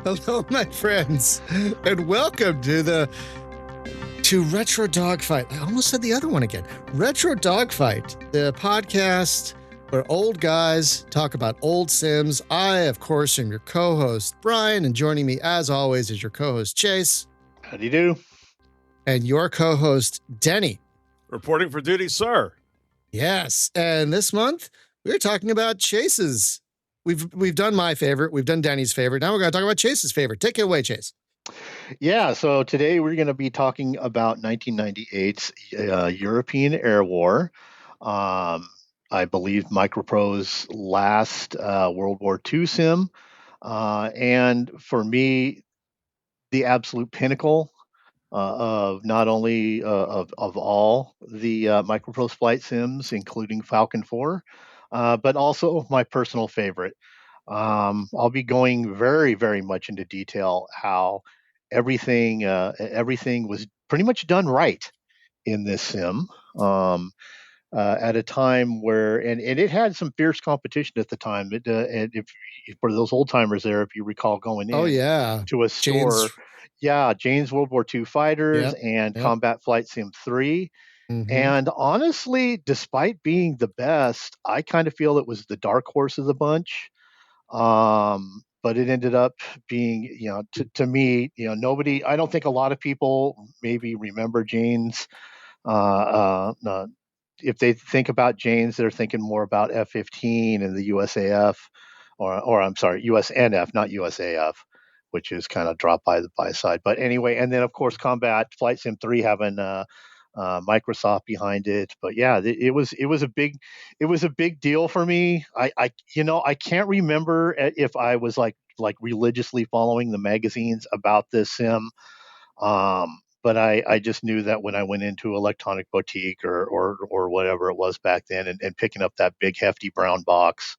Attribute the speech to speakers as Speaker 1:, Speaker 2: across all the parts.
Speaker 1: Hello, my friends, and welcome to Retro Dogfight. I almost said the other one again. Retro Dogfight, the podcast where old guys talk about old Sims. I, of course, am your co-host, Brian, and joining me, as always, is your co-host, Chase.
Speaker 2: How do you do?
Speaker 1: And your co-host, Denny.
Speaker 3: Reporting for duty, sir.
Speaker 1: Yes, and this month, we're talking about Chase's. We've done my favorite. We've done Denny's favorite. Now we're going to talk about Chase's favorite. Take it away, Chase.
Speaker 2: Yeah, so today we're going to be talking about 1998's European Air War. I believe Micropro's last World War II sim. And for me, the absolute pinnacle of not only of all the Microprose flight sims, including Falcon 4, but also my personal favorite. I'll be going very, very much into detail how everything was pretty much done right in this sim. At a time where, and it had some fierce competition at the time. And if for those old timers there, if you recall going in, to a store, Jane's World War II Fighters and Combat Flight Sim 3. Mm-hmm. And honestly, despite being the best, I kind of feel it was the dark horse of the bunch. But it ended up being, to me, nobody, I don't think a lot of people maybe remember Jane's. If they think about Jane's, they're thinking more about F-15 and the USAF, or I'm sorry, USNF, not USAF, which is kind of dropped by the by-side. But anyway, and then of course Combat Flight Sim 3 having Microsoft behind it. But yeah, it was a big deal for me. I can't remember if I was like religiously following the magazines about this sim. But I just knew that when I went into Electronic Boutique or whatever it was back then, and picking up that big hefty brown box,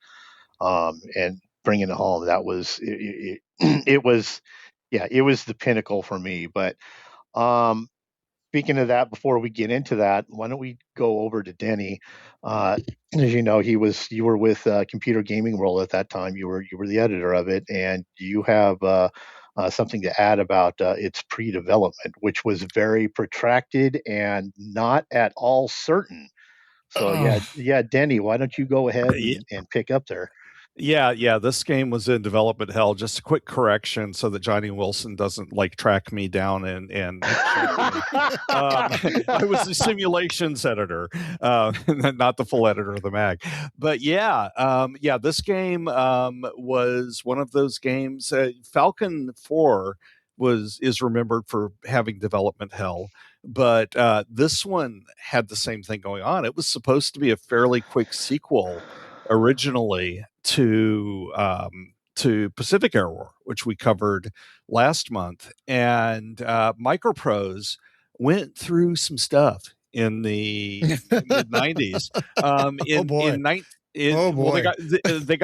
Speaker 2: and bringing it home, that was it was the pinnacle for me. But speaking of that, before we get into that, why don't we go over to Denny? As you know, you were with Computer Gaming World at that time. You were the editor of it, and you have something to add about its pre-development, which was very protracted and not at all certain. So Denny, why don't you go ahead and pick up there?
Speaker 3: Yeah. This game was in development hell. Just a quick correction so that Johnny Wilson doesn't track me down and I was the simulations editor, not the full editor of the mag. But this game was one of those games. Falcon 4 is remembered for having development hell. But this one had the same thing going on. It was supposed to be a fairly quick sequel originally to Pacific Air War, which we covered last month. And Microprose went through some stuff in the mid 90s. They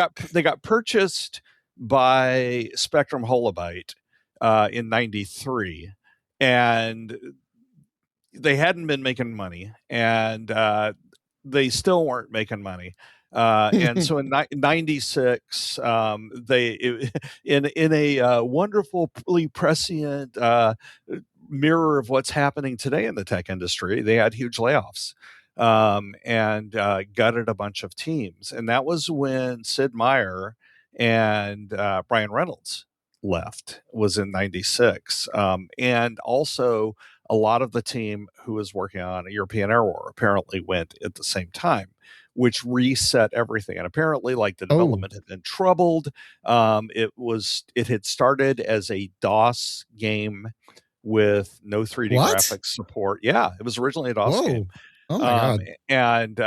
Speaker 3: got purchased by Spectrum Holobyte in 93, and they hadn't been making money, and they still weren't making money. And so in 96, in a wonderfully prescient mirror of what's happening today in the tech industry, they had huge layoffs and gutted a bunch of teams. And that was when Sid Meier and Brian Reynolds left, was in 96. And also a lot of the team who was working on a European Air War apparently went at the same time, which reset everything. And apparently, the development had been troubled. It had started as a DOS game with no 3D graphics support. Yeah, it was originally a DOS game.
Speaker 1: Oh my God.
Speaker 3: And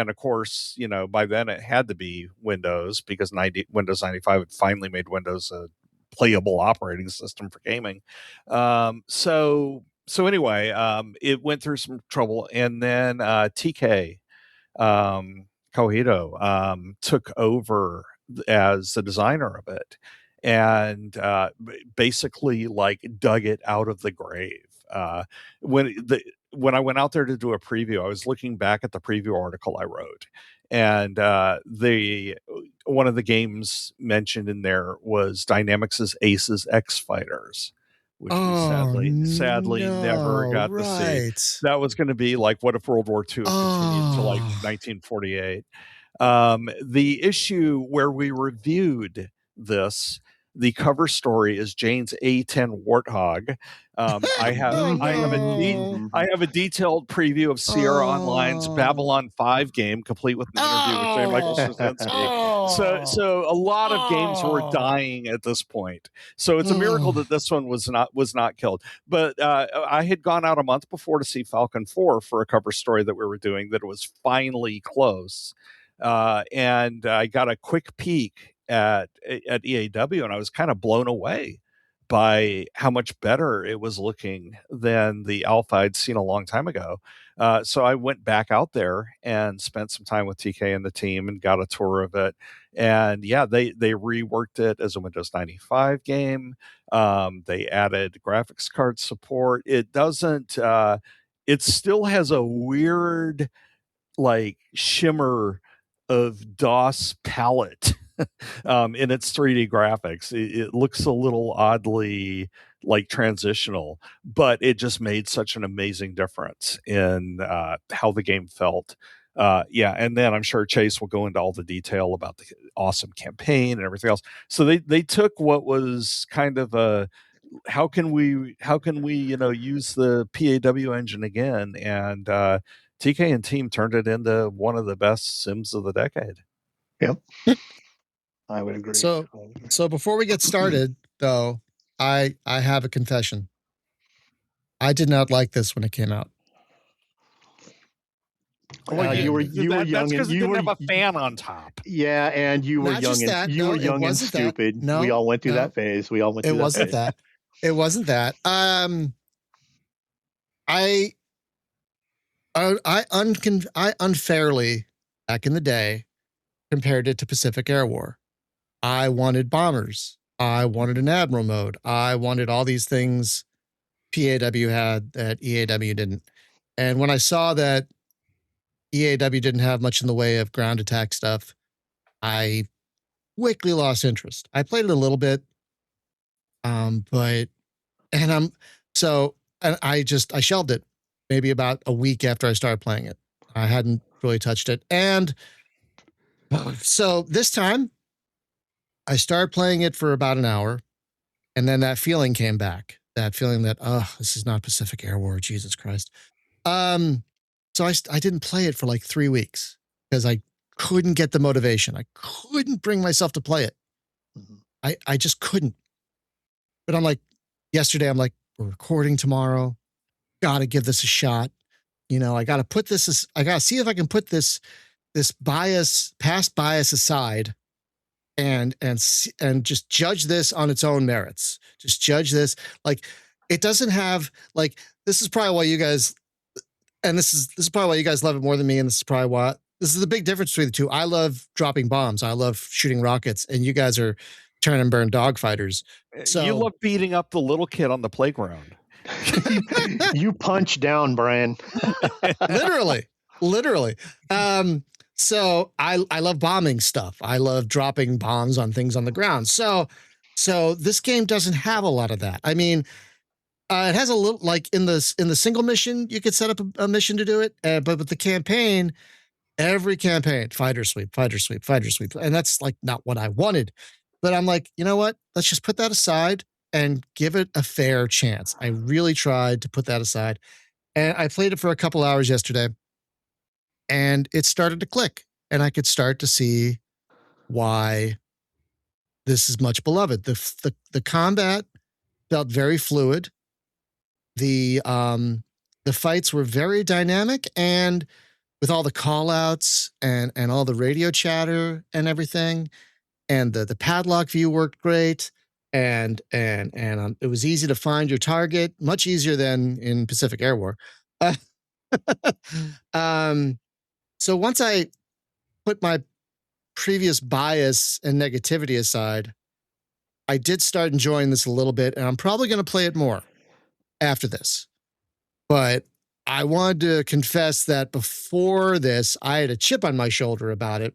Speaker 3: of course, by then it had to be Windows, because Windows 95 had finally made Windows a playable operating system for gaming. So anyway, it went through some trouble, and then TK Kohito took over as the designer of it, and basically dug it out of the grave. when I went out there to do a preview, I was looking back at the preview article I wrote, and one of the games mentioned in there was Dynamics' Aces X Fighters, which we sadly never got to see. That was going to be like, what if World War II had continued to like 1948? The issue where we reviewed this, the cover story is Jane's A10 Warthog. I have a detailed preview of Sierra Online's Babylon 5 game, complete with an interview with J. Michael Straczynski. So a lot of games were dying at this point. So it's a miracle that this one was not killed. But I had gone out a month before to see Falcon 4 for a cover story that we were doing, that it was finally close. And I got a quick peek at EAW, and I was kind of blown away by how much better it was looking than the alpha I'd seen a long time ago. So I went back out there and spent some time with TK and the team and got a tour of it. And yeah, they reworked it as a Windows 95 game. They added graphics card support. It doesn't, it still has a weird like shimmer of DOS palette in its 3D graphics. It looks a little oddly like transitional, but it just made such an amazing difference in how the game felt. And then I'm sure Chase will go into all the detail about the awesome campaign and everything else. So they took what was kind of a how can we use the PAW engine again, and TK and team turned it into one of the best Sims of the decade.
Speaker 2: Yep. I would agree.
Speaker 1: So before we get started, though, I have a confession. I did not like this when it came out.
Speaker 2: You were young.
Speaker 3: That's because it didn't have a fan on top.
Speaker 2: Yeah, and you were young and stupid.
Speaker 1: No,
Speaker 2: we all went through that phase. It wasn't that.
Speaker 1: It wasn't that. I unfairly, back in the day, compared it to Pacific Air War. I wanted bombers. I wanted an admiral mode. I wanted all these things PAW had that EAW didn't. And when I saw that EAW didn't have much in the way of ground attack stuff, I quickly lost interest. I played it a little bit, I shelved it maybe about a week after I started playing it. I hadn't really touched it. And so this time I started playing it for about an hour, and then that feeling came back. That feeling that, this is not Pacific Air War, Jesus Christ. So I didn't play it for like 3 weeks because I couldn't get the motivation. I couldn't bring myself to play it. Mm-hmm. I just couldn't. But yesterday I'm like, we're recording tomorrow. Got to give this a shot. I got to see if I can put this past bias aside and just judge this on its own merits. Just judge this. Like, it doesn't have, like, this is probably why you guys, and this is probably why you guys love it more than me. And this is the big difference between the two. I love dropping bombs. I love shooting rockets, and you guys are turn and burn dogfighters. So
Speaker 3: you love beating up the little kid on the playground.
Speaker 2: You punch down, Brian.
Speaker 1: Literally. So I love bombing stuff. I love dropping bombs on things on the ground. So this game doesn't have a lot of that. I mean, it has a little, like in the single mission, you could set up a mission to do it. But with the campaign, every campaign, fighter sweep. And that's like not what I wanted. But I'm like, you know what? Let's just put that aside and give it a fair chance. I really tried to put that aside. And I played it for a couple hours yesterday, and it started to click. And I could start to see why this is much beloved. The combat felt very fluid. The fights were very dynamic, and with all the call outs and all the radio chatter and everything, and the padlock view worked great. And it was easy to find your target, much easier than in Pacific Air War. So once I put my previous bias and negativity aside, I did start enjoying this a little bit, and I'm probably going to play it more after this. But I wanted to confess that before this, I had a chip on my shoulder about it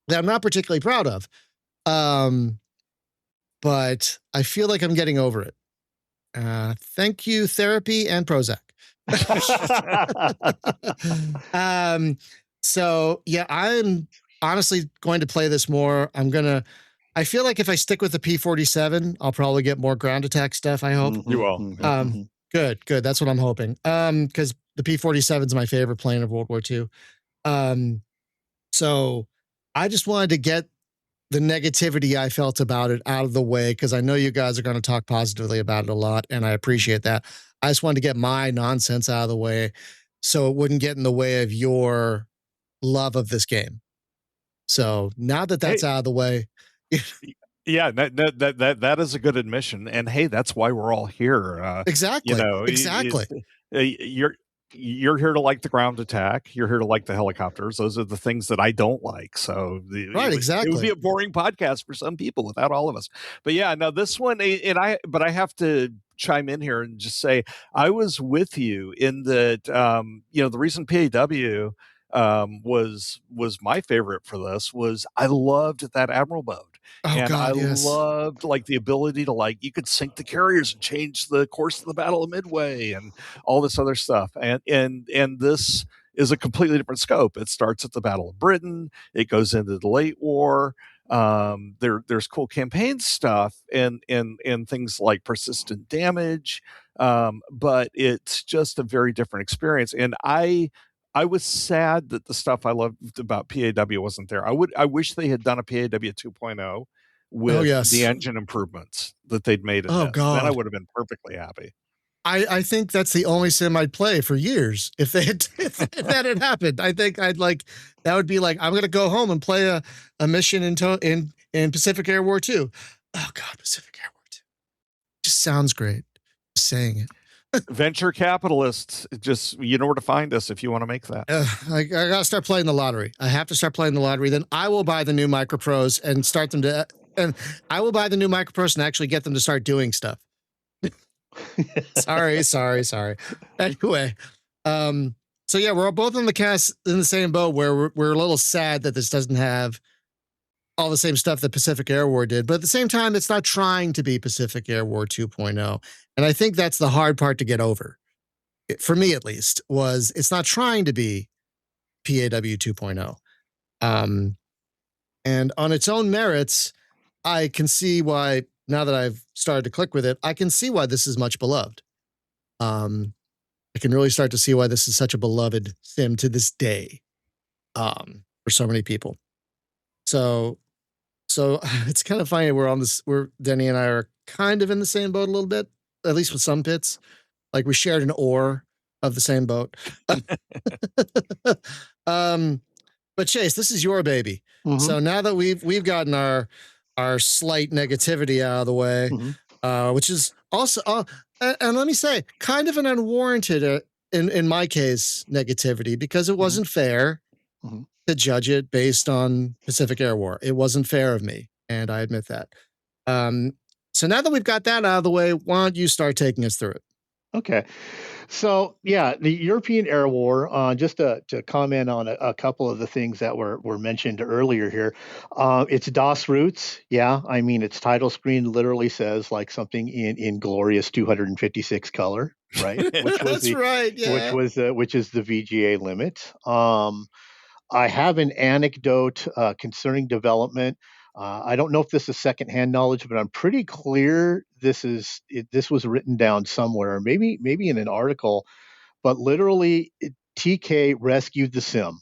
Speaker 1: that I'm not particularly proud of. But I feel like I'm getting over it. Thank you, therapy and Prozac. So yeah, I'm honestly going to play this more. I feel like if I stick with the P-47, I'll probably get more ground attack stuff, I hope.
Speaker 3: You will.
Speaker 1: Good. That's what I'm hoping. Because the P-47 is my favorite plane of World War II. So I just wanted to get the negativity I felt about it out of the way, because I know you guys are going to talk positively about it a lot, and I appreciate that. I just wanted to get my nonsense out of the way so it wouldn't get in the way of your love of this game. So now that that's out of the way.
Speaker 3: Yeah, that is a good admission. And hey, that's why we're all here.
Speaker 1: Exactly. Exactly.
Speaker 3: You're here to like the ground attack. You're here to like the helicopters. Those are the things that I don't like. So
Speaker 1: exactly.
Speaker 3: It would be a boring podcast for some people without all of us. But yeah, now this one, but I have to chime in here and just say I was with you in that. The reason PAW was my favorite for this was I loved that Admiral mode. And I loved like the ability to like you could sink the carriers and change the course of the Battle of Midway and all this other stuff. And this is a completely different scope. It starts at the Battle of Britain. It goes into the late war. There's cool campaign stuff and things like persistent damage. But it's just a very different experience. And I was sad that the stuff I loved about PAW wasn't there. I wish they had done a PAW 2.0 with the engine improvements that they'd made in this.
Speaker 1: God.
Speaker 3: Then I would have been perfectly happy.
Speaker 1: I think that's the only sim I'd play for years. If that had happened, I think that would be like, I'm going to go home and play a mission in Pacific Air War 2. Oh God, Pacific Air War 2. Just sounds great. Just saying it.
Speaker 3: Venture capitalists, just you know where to find us if you want to make that.
Speaker 1: I gotta start playing the lottery. I have to start playing the lottery. Then I will buy the new Micropros and start them to. And I will buy the new Micropros and actually get them to start doing stuff. Sorry. Anyway, so yeah, we're both on the cast in the same boat where we're a little sad that this doesn't have all the same stuff that Pacific Air War did, but at the same time, it's not trying to be Pacific Air War 2.0. And I think that's the hard part to get over. For me, at least, was it's not trying to be PAW 2.0. And on its own merits, I can see why, now that I've started to click with it, I can see why this is much beloved. I can really start to see why this is such a beloved sim to this day for so many people. So it's kind of funny we're Denny and I are kind of in the same boat a little bit, at least with some pits. Like we shared an oar of the same boat. But Chase, this is your baby. Mm-hmm. So now that we've gotten our slight negativity out of the way, which is also, and let me say, kind of an unwarranted, in my case, negativity, because it wasn't fair to judge it based on Pacific Air War. It wasn't fair of me, and I admit that. So now that we've got that out of the way, why don't you start taking us through it?
Speaker 2: Okay. So, yeah, the European Air War, just to comment on a couple of the things that were mentioned earlier here, it's DOS roots. Yeah, I mean, its title screen literally says like something in glorious 256 color, right? Which was
Speaker 1: That's right, yeah.
Speaker 2: Which is the VGA limit. I have an anecdote concerning development. I don't know if this is secondhand knowledge, but I'm pretty clear this was written down somewhere, maybe in an article. But literally, TK rescued the sim.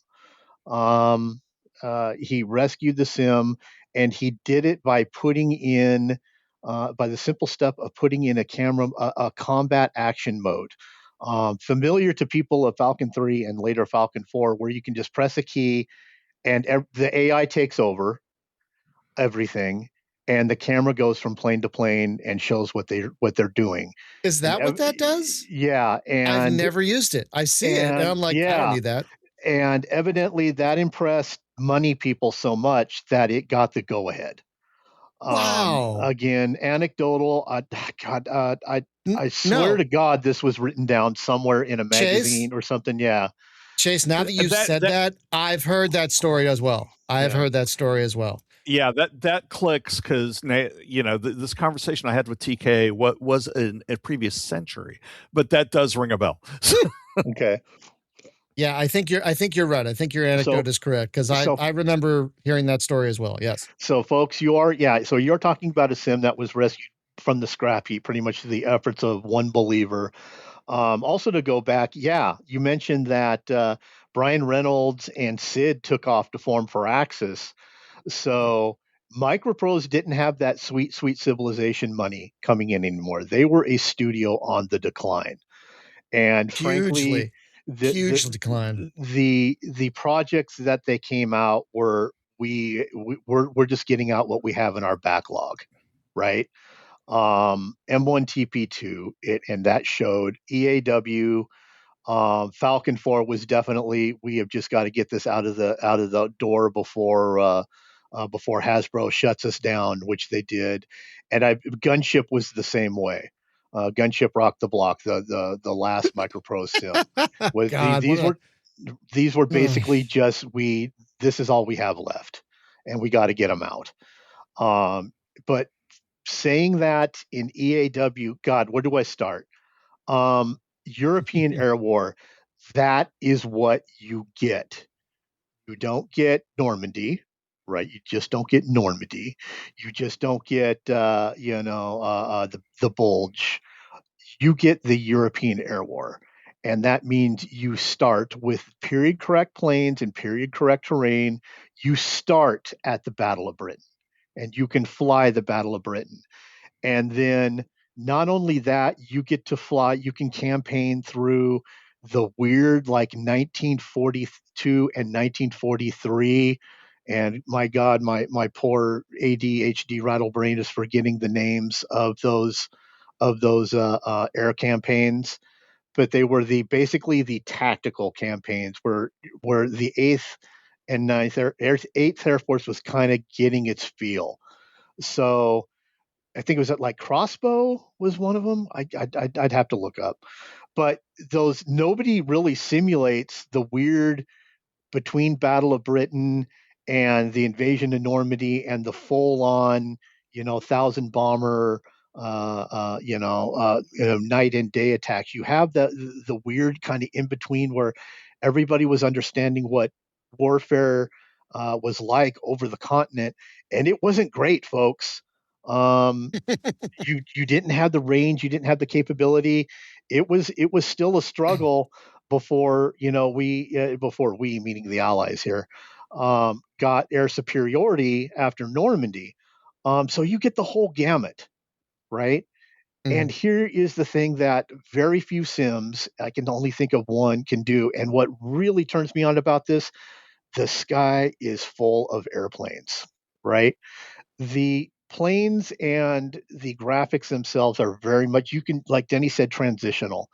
Speaker 2: He rescued the sim, and he did it by putting in, by the simple step of putting in a combat action mode. Familiar to people of Falcon 3 and later Falcon 4, where you can just press a key and the AI takes over everything, and the camera goes from plane to plane and shows what they're doing.
Speaker 1: Is that what that does?
Speaker 2: Yeah, and
Speaker 1: I've never used it. I see it, and I'm like, I don't need that.
Speaker 2: And evidently, that impressed money people so much that it got the go ahead.
Speaker 1: Wow.
Speaker 2: Again, anecdotal. God, I swear
Speaker 1: No,
Speaker 2: to God, this was written down somewhere in a
Speaker 1: Chase.
Speaker 2: magazine or something. Yeah,
Speaker 1: Chase, now that you've
Speaker 3: That
Speaker 1: said
Speaker 3: that
Speaker 1: that, I've heard that story as well. I've
Speaker 2: yeah.
Speaker 1: heard that story as well.
Speaker 3: yeah, that clicks because this conversation I had with TK what was in a previous century, but that does ring a bell.
Speaker 2: Okay.
Speaker 1: Yeah, I think you're right. I think your
Speaker 2: So
Speaker 1: anecdote is correct because I
Speaker 2: so
Speaker 1: I remember hearing that story as well. Yes.
Speaker 2: so folks, so you're talking about a sim that was rescued from the scrap heap, pretty much the efforts of one believer. Also, to go back, yeah, you mentioned that Brian Reynolds and Sid took off to form for Axis. So Microprose didn't have that sweet, sweet civilization money coming in anymore. They were a studio on the decline, and frankly,
Speaker 1: Hugely,
Speaker 2: the
Speaker 1: hugely declined.
Speaker 2: the projects that they came out were we're just getting out what we have in our backlog, right? M1TP2, and that showed EAW. Falcon 4 was definitely, we have just got to get this out of the door before Hasbro shuts us down, which they did. And Gunship was the same way. Gunship rocked the block. The last Microprose sim was
Speaker 1: God, what a
Speaker 2: these were
Speaker 1: ugh.
Speaker 2: basically just, we this is all we have left, and we got to get them out. But saying that in EAW, God, where do I start? European Air War, that is what you get. You don't get Normandy, right? You just don't get Normandy. You just don't get, the Bulge. You get the European Air War. And that means you start with period correct planes and period correct terrain. You start at the Battle of Britain, and you can fly the Battle of Britain. And then not only that, you get to fly, you can campaign through the weird like 1942 and 1943. And my God, my poor ADHD rattle brain is forgetting the names of those air campaigns. But they were basically the tactical campaigns where the Eighth and Eighth Air Force was kind of getting its feel. So I think it was at like Crossbow was one of them. I'd have to look up, but those, nobody really simulates the weird between Battle of Britain and the invasion of Normandy and the full on, thousand bomber, night and day attacks. You have the weird kind of in between where everybody was understanding what warfare was like over the continent, and it wasn't great, folks. Um, you didn't have the range, you didn't have the capability. It was still a struggle before, before we, meaning the Allies here, got air superiority after Normandy. So you get the whole gamut, right? And
Speaker 1: Mm,
Speaker 2: here is the thing that very few sims, I can only think of one, can do. And what really turns me on about this, the sky is full of airplanes, right? The planes and the graphics themselves are very much, you can, like Denny said, transitional.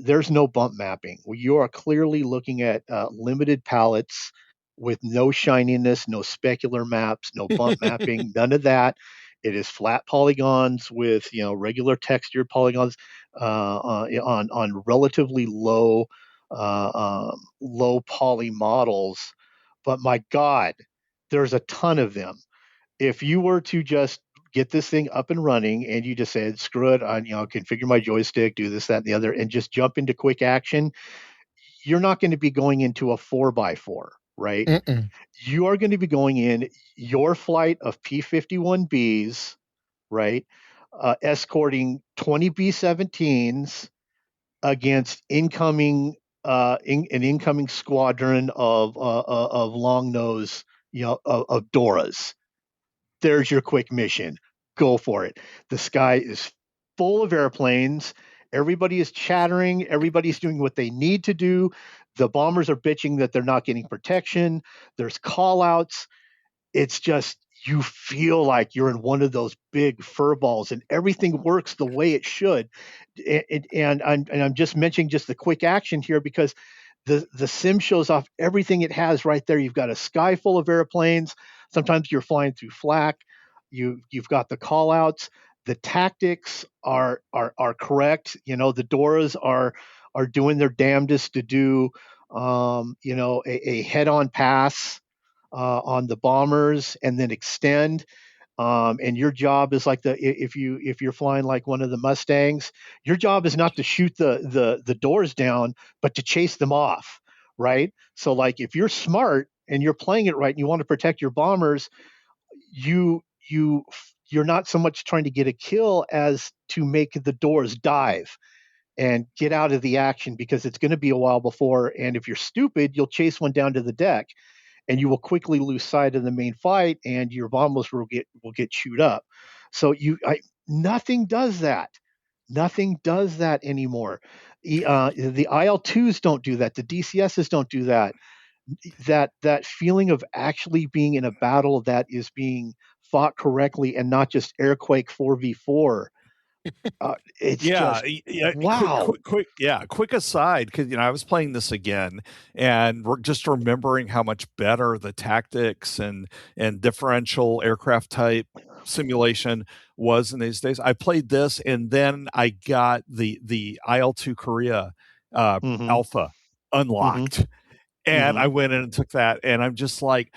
Speaker 2: There's no bump mapping. You are clearly looking at limited palettes with no shininess, no specular maps, no bump mapping, none of that. It is flat polygons with, regular textured polygons on relatively low poly models. But my God, there's a ton of them. If you were to just get this thing up and running and you just said, screw it, I configure my joystick, do this, that, and the other, and just jump into quick action, you're not going to be going into a 4x4, right?
Speaker 1: mm-mm.
Speaker 2: You are going to be going in your flight of P-51Bs, right? Escorting 20 B-17s against an incoming squadron of long nose, of Doras. There's your quick mission. Go for it. The sky is full of airplanes. Everybody is chattering. Everybody's doing what they need to do. The bombers are bitching that they're not getting protection. There's call outs. It's just, you feel like you're in one of those big fur balls and everything works the way it should. And I'm just mentioning just the quick action here because the sim shows off everything it has right there. You've got a sky full of airplanes. Sometimes you're flying through flak. you've got the call outs. The tactics are correct. The Doras are doing their damnedest to do a head-on pass on the bombers and then extend. And your job is like if you're flying like one of the Mustangs, your job is not to shoot the doors down, but to chase them off, right? So like if you're smart and you're playing it right and you want to protect your bombers, you you you're not so much trying to get a kill as to make the doors dive and get out of the action because it's going to be a while before. And if you're stupid, you'll chase one down to the deck and you will quickly lose sight of the main fight and your bombers will get chewed up. So nothing does that. Nothing does that anymore. The IL-2s don't do that. The DCSs don't do that. That feeling of actually being in a battle that is being fought correctly and not just airquake 4v4. It's just wow.
Speaker 3: Quick aside, because I was playing this again, and we're just remembering how much better the tactics and differential aircraft type simulation was in these days. I played this, and then I got the IL-2 Korea alpha unlocked, and I went in and took that, and I'm just like,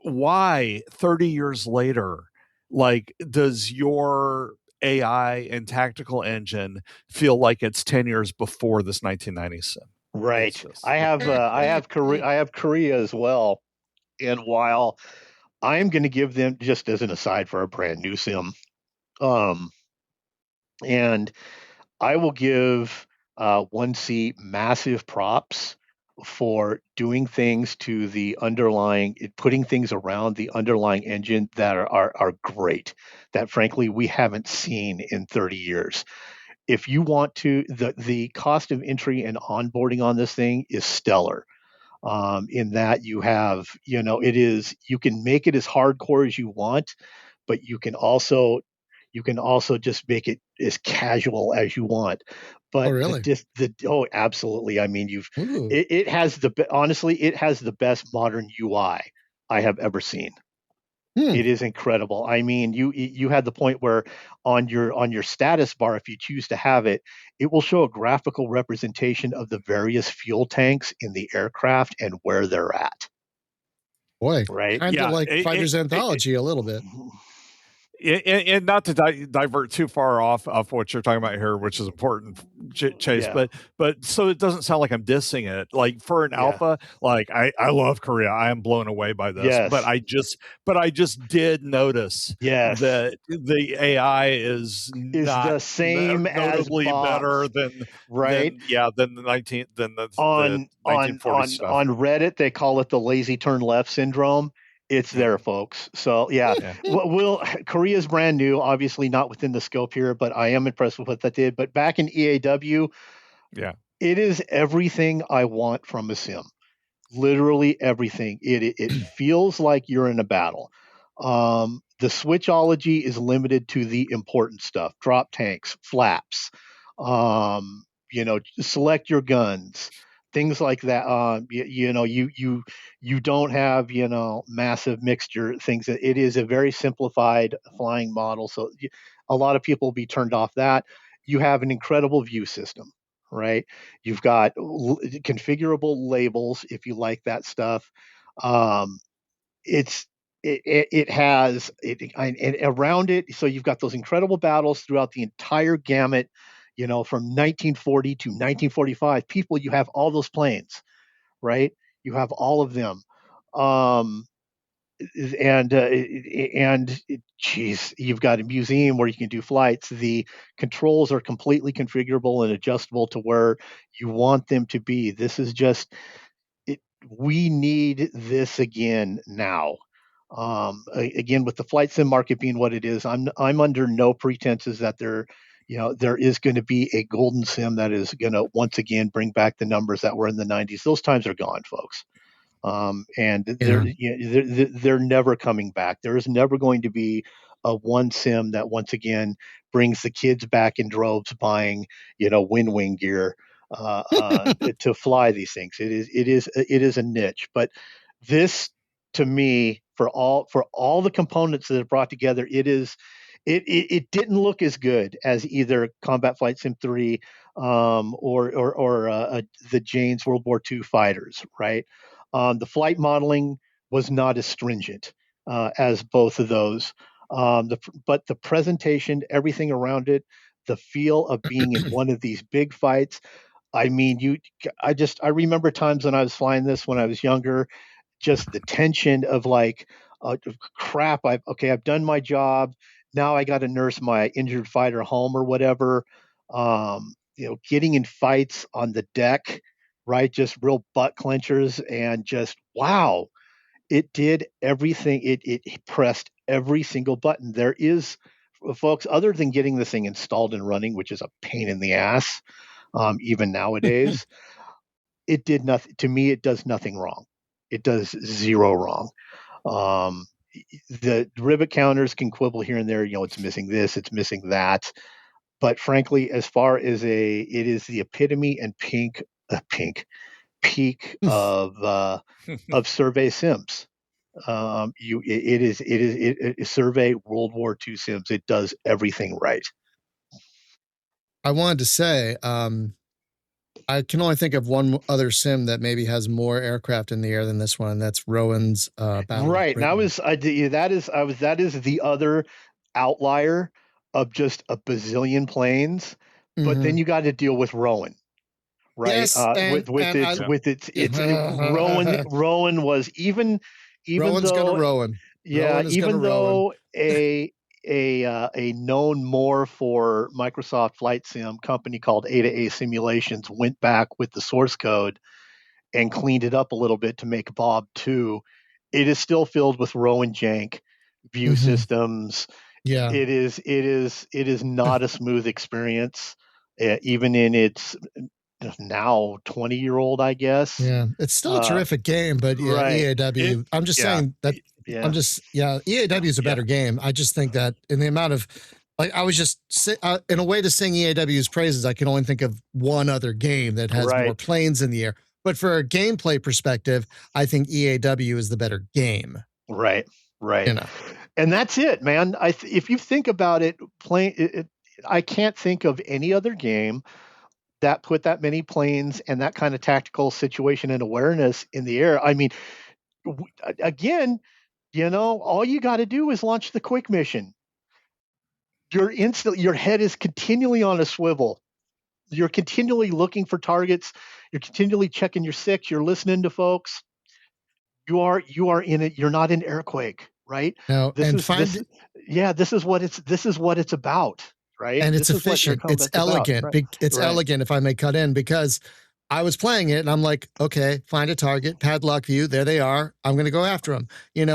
Speaker 3: why 30 years later, like, does your AI and tactical engine feel like it's 10 years before this 1990 sim?
Speaker 2: Right. I have Korea as well. And while I am going to give them, just as an aside, for a brand new sim, and I will give 1C massive props for doing things to the underlying, putting things around the underlying engine that are great, that frankly we haven't seen in 30 years. If you want to, the cost of entry and onboarding on this thing is stellar. In that you have, you can make it as hardcore as you want, but you can also just make it as casual as you want. But
Speaker 1: really?
Speaker 2: Absolutely. I mean, it has honestly, it has the best modern UI I have ever seen. It is incredible. I mean, you had the point where on your status bar, if you choose to have it, it will show a graphical representation of the various fuel tanks in the aircraft and where they're at.
Speaker 1: Boy,
Speaker 2: right?
Speaker 1: Kind of like Fighter's Anthology a little bit.
Speaker 3: And not to divert too far off what you're talking about here, which is important, Chase, but so it doesn't sound like I'm dissing it. Like for an alpha, like I love Korea. I am blown away by this. But I just did notice that the AI is not
Speaker 2: the same
Speaker 3: notably
Speaker 2: as
Speaker 3: better than the 1940s stuff.
Speaker 2: On Reddit, they call it the lazy turn left syndrome. It's there, folks. So Korea's brand new, obviously not within the scope here, but I am impressed with what that did. But back in EAW, it is everything I want from a sim. Literally everything. It feels like you're in a battle. The switchology is limited to the important stuff: drop tanks, flaps, select your guns, things like that. You don't have massive mixture things. It is a very simplified flying model, so a lot of people will be turned off that. You have an incredible view system, right? You've got configurable labels if you like that stuff. It has and around it, so you've got those incredible battles throughout the entire gamut. From 1940 to 1945, you have all those planes, right? You have all of them. You've got a museum where you can do flights. The controls are completely configurable and adjustable to where you want them to be. This is just it. We need this again now. Again, with the flight sim market being what it is, I'm under no pretenses that there is going to be a golden sim that is going to once again bring back the numbers that were in the 90s. Those times are gone, folks. They're never coming back. There is never going to be a one sim that once again brings the kids back in droves buying, wind wing gear to fly these things. It is a niche, but this to me, for all the components that are brought together, it didn't look as good as either Combat Flight Sim 3 or the Jane's World War II fighters, right? The flight modeling was not as stringent as both of those. But the presentation, everything around it, the feel of being in one of these big fights. I mean, I remember times when I was flying this when I was younger, just the tension of like, crap, I've done my job. Now I got to nurse my injured fighter home or whatever. Getting in fights on the deck, right? Just real butt clenchers, and just wow, it did everything. It pressed every single button. There is, folks, other than getting the thing installed and running, which is a pain in the ass, even nowadays, it did nothing to me. It does nothing wrong. It does zero wrong. Um, the rivet counters can quibble here and there. It's missing this, it's missing that. But frankly, as far as it is the epitome and peak of survey sims. It is survey World War II sims. It does everything right.
Speaker 1: I wanted to say, I can only think of one other sim that maybe has more aircraft in the air than this one, and that's Rowan's Battle.
Speaker 2: Right. And that is the other outlier of just a bazillion planes. But then you got to deal with Rowan. Right.
Speaker 1: Yes,
Speaker 2: Rowan was even
Speaker 1: Rowan's
Speaker 2: though
Speaker 1: gonna Rowan.
Speaker 2: Yeah,
Speaker 1: Rowan is
Speaker 2: even
Speaker 1: gonna
Speaker 2: though
Speaker 1: Rowan.
Speaker 2: a known more for Microsoft Flight Sim company called A2A Simulations went back with the source code and cleaned it up a little bit to make Bob 2, it is still filled with Rowan jank, view systems.
Speaker 1: Yeah,
Speaker 2: it is not a smooth experience, even in its now 20-year-old, I guess.
Speaker 1: Yeah, it's still a terrific game, but yeah,
Speaker 2: right.
Speaker 1: EAW. I'm just saying that. I'm just EAW is a better game. I just think that in the amount of, like, I was just in a way to sing EAW's praises, I can only think of one other game that has more planes in the air. But for a gameplay perspective, I think EAW is the better game.
Speaker 2: Right. And that's it, man. If you think about it, I can't think of any other game that put that many planes and that kind of tactical situation and awareness in the air. I mean, again, all you got to do is launch the quick mission. Your head is continually on a swivel. You're continually looking for targets. You're continually checking your six. You're listening to folks. You are in it. You're not in airquake, right?
Speaker 1: No,
Speaker 2: this is what it's about. Right.
Speaker 1: And it's efficient. It's elegant. Right. It's elegant, if I may cut in, because I was playing it and I'm like, okay, find a target, padlock view. There they are. I'm going to go after them.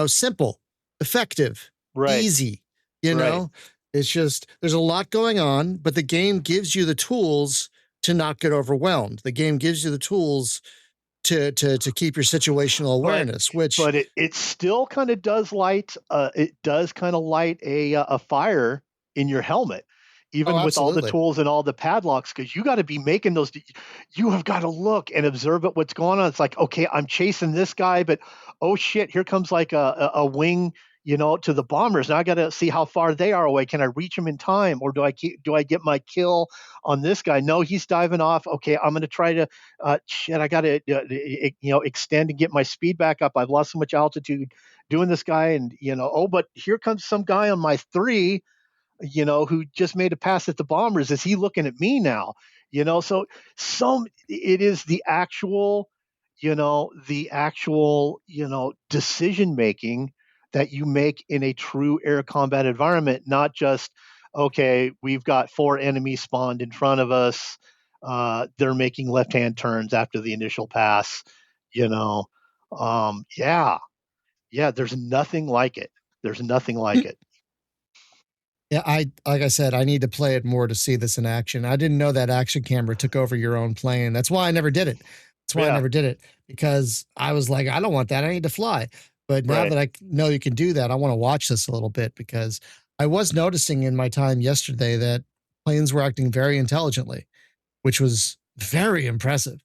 Speaker 1: Simple, effective, easy. It's just, there's a lot going on, but the game gives you the tools to not get overwhelmed. The game gives you the tools to keep your situational awareness,
Speaker 2: but it still kind of does light. It does kind of light a fire in your helmet. Even with all the tools and all the padlocks, because you got to be making those. You have got to look and observe at what's going on. It's like, okay, I'm chasing this guy, but oh shit, here comes like a wing, to the bombers. Now I got to see how far they are away. Can I reach them in time, or do I get my kill on this guy? No, he's diving off. Okay, I'm going to try to. I got to extend and get my speed back up. I've lost so much altitude doing this guy, and but here comes some guy on my 3. Who just made a pass at the bombers. Is he looking at me now? So it is the actual decision making that you make in a true air combat environment, not just, okay, we've got 4 enemies spawned in front of us. They're making left-hand turns after the initial pass. There's nothing like it.
Speaker 1: Yeah, like I said, I need to play it more to see this in action. I didn't know that action camera took over your own plane. That's why I never did it. I never did it, because I was like, I don't want that. I need to fly. But now that I know you can do that, I want to watch this a little bit, because I was noticing in my time yesterday that planes were acting very intelligently, which was very impressive.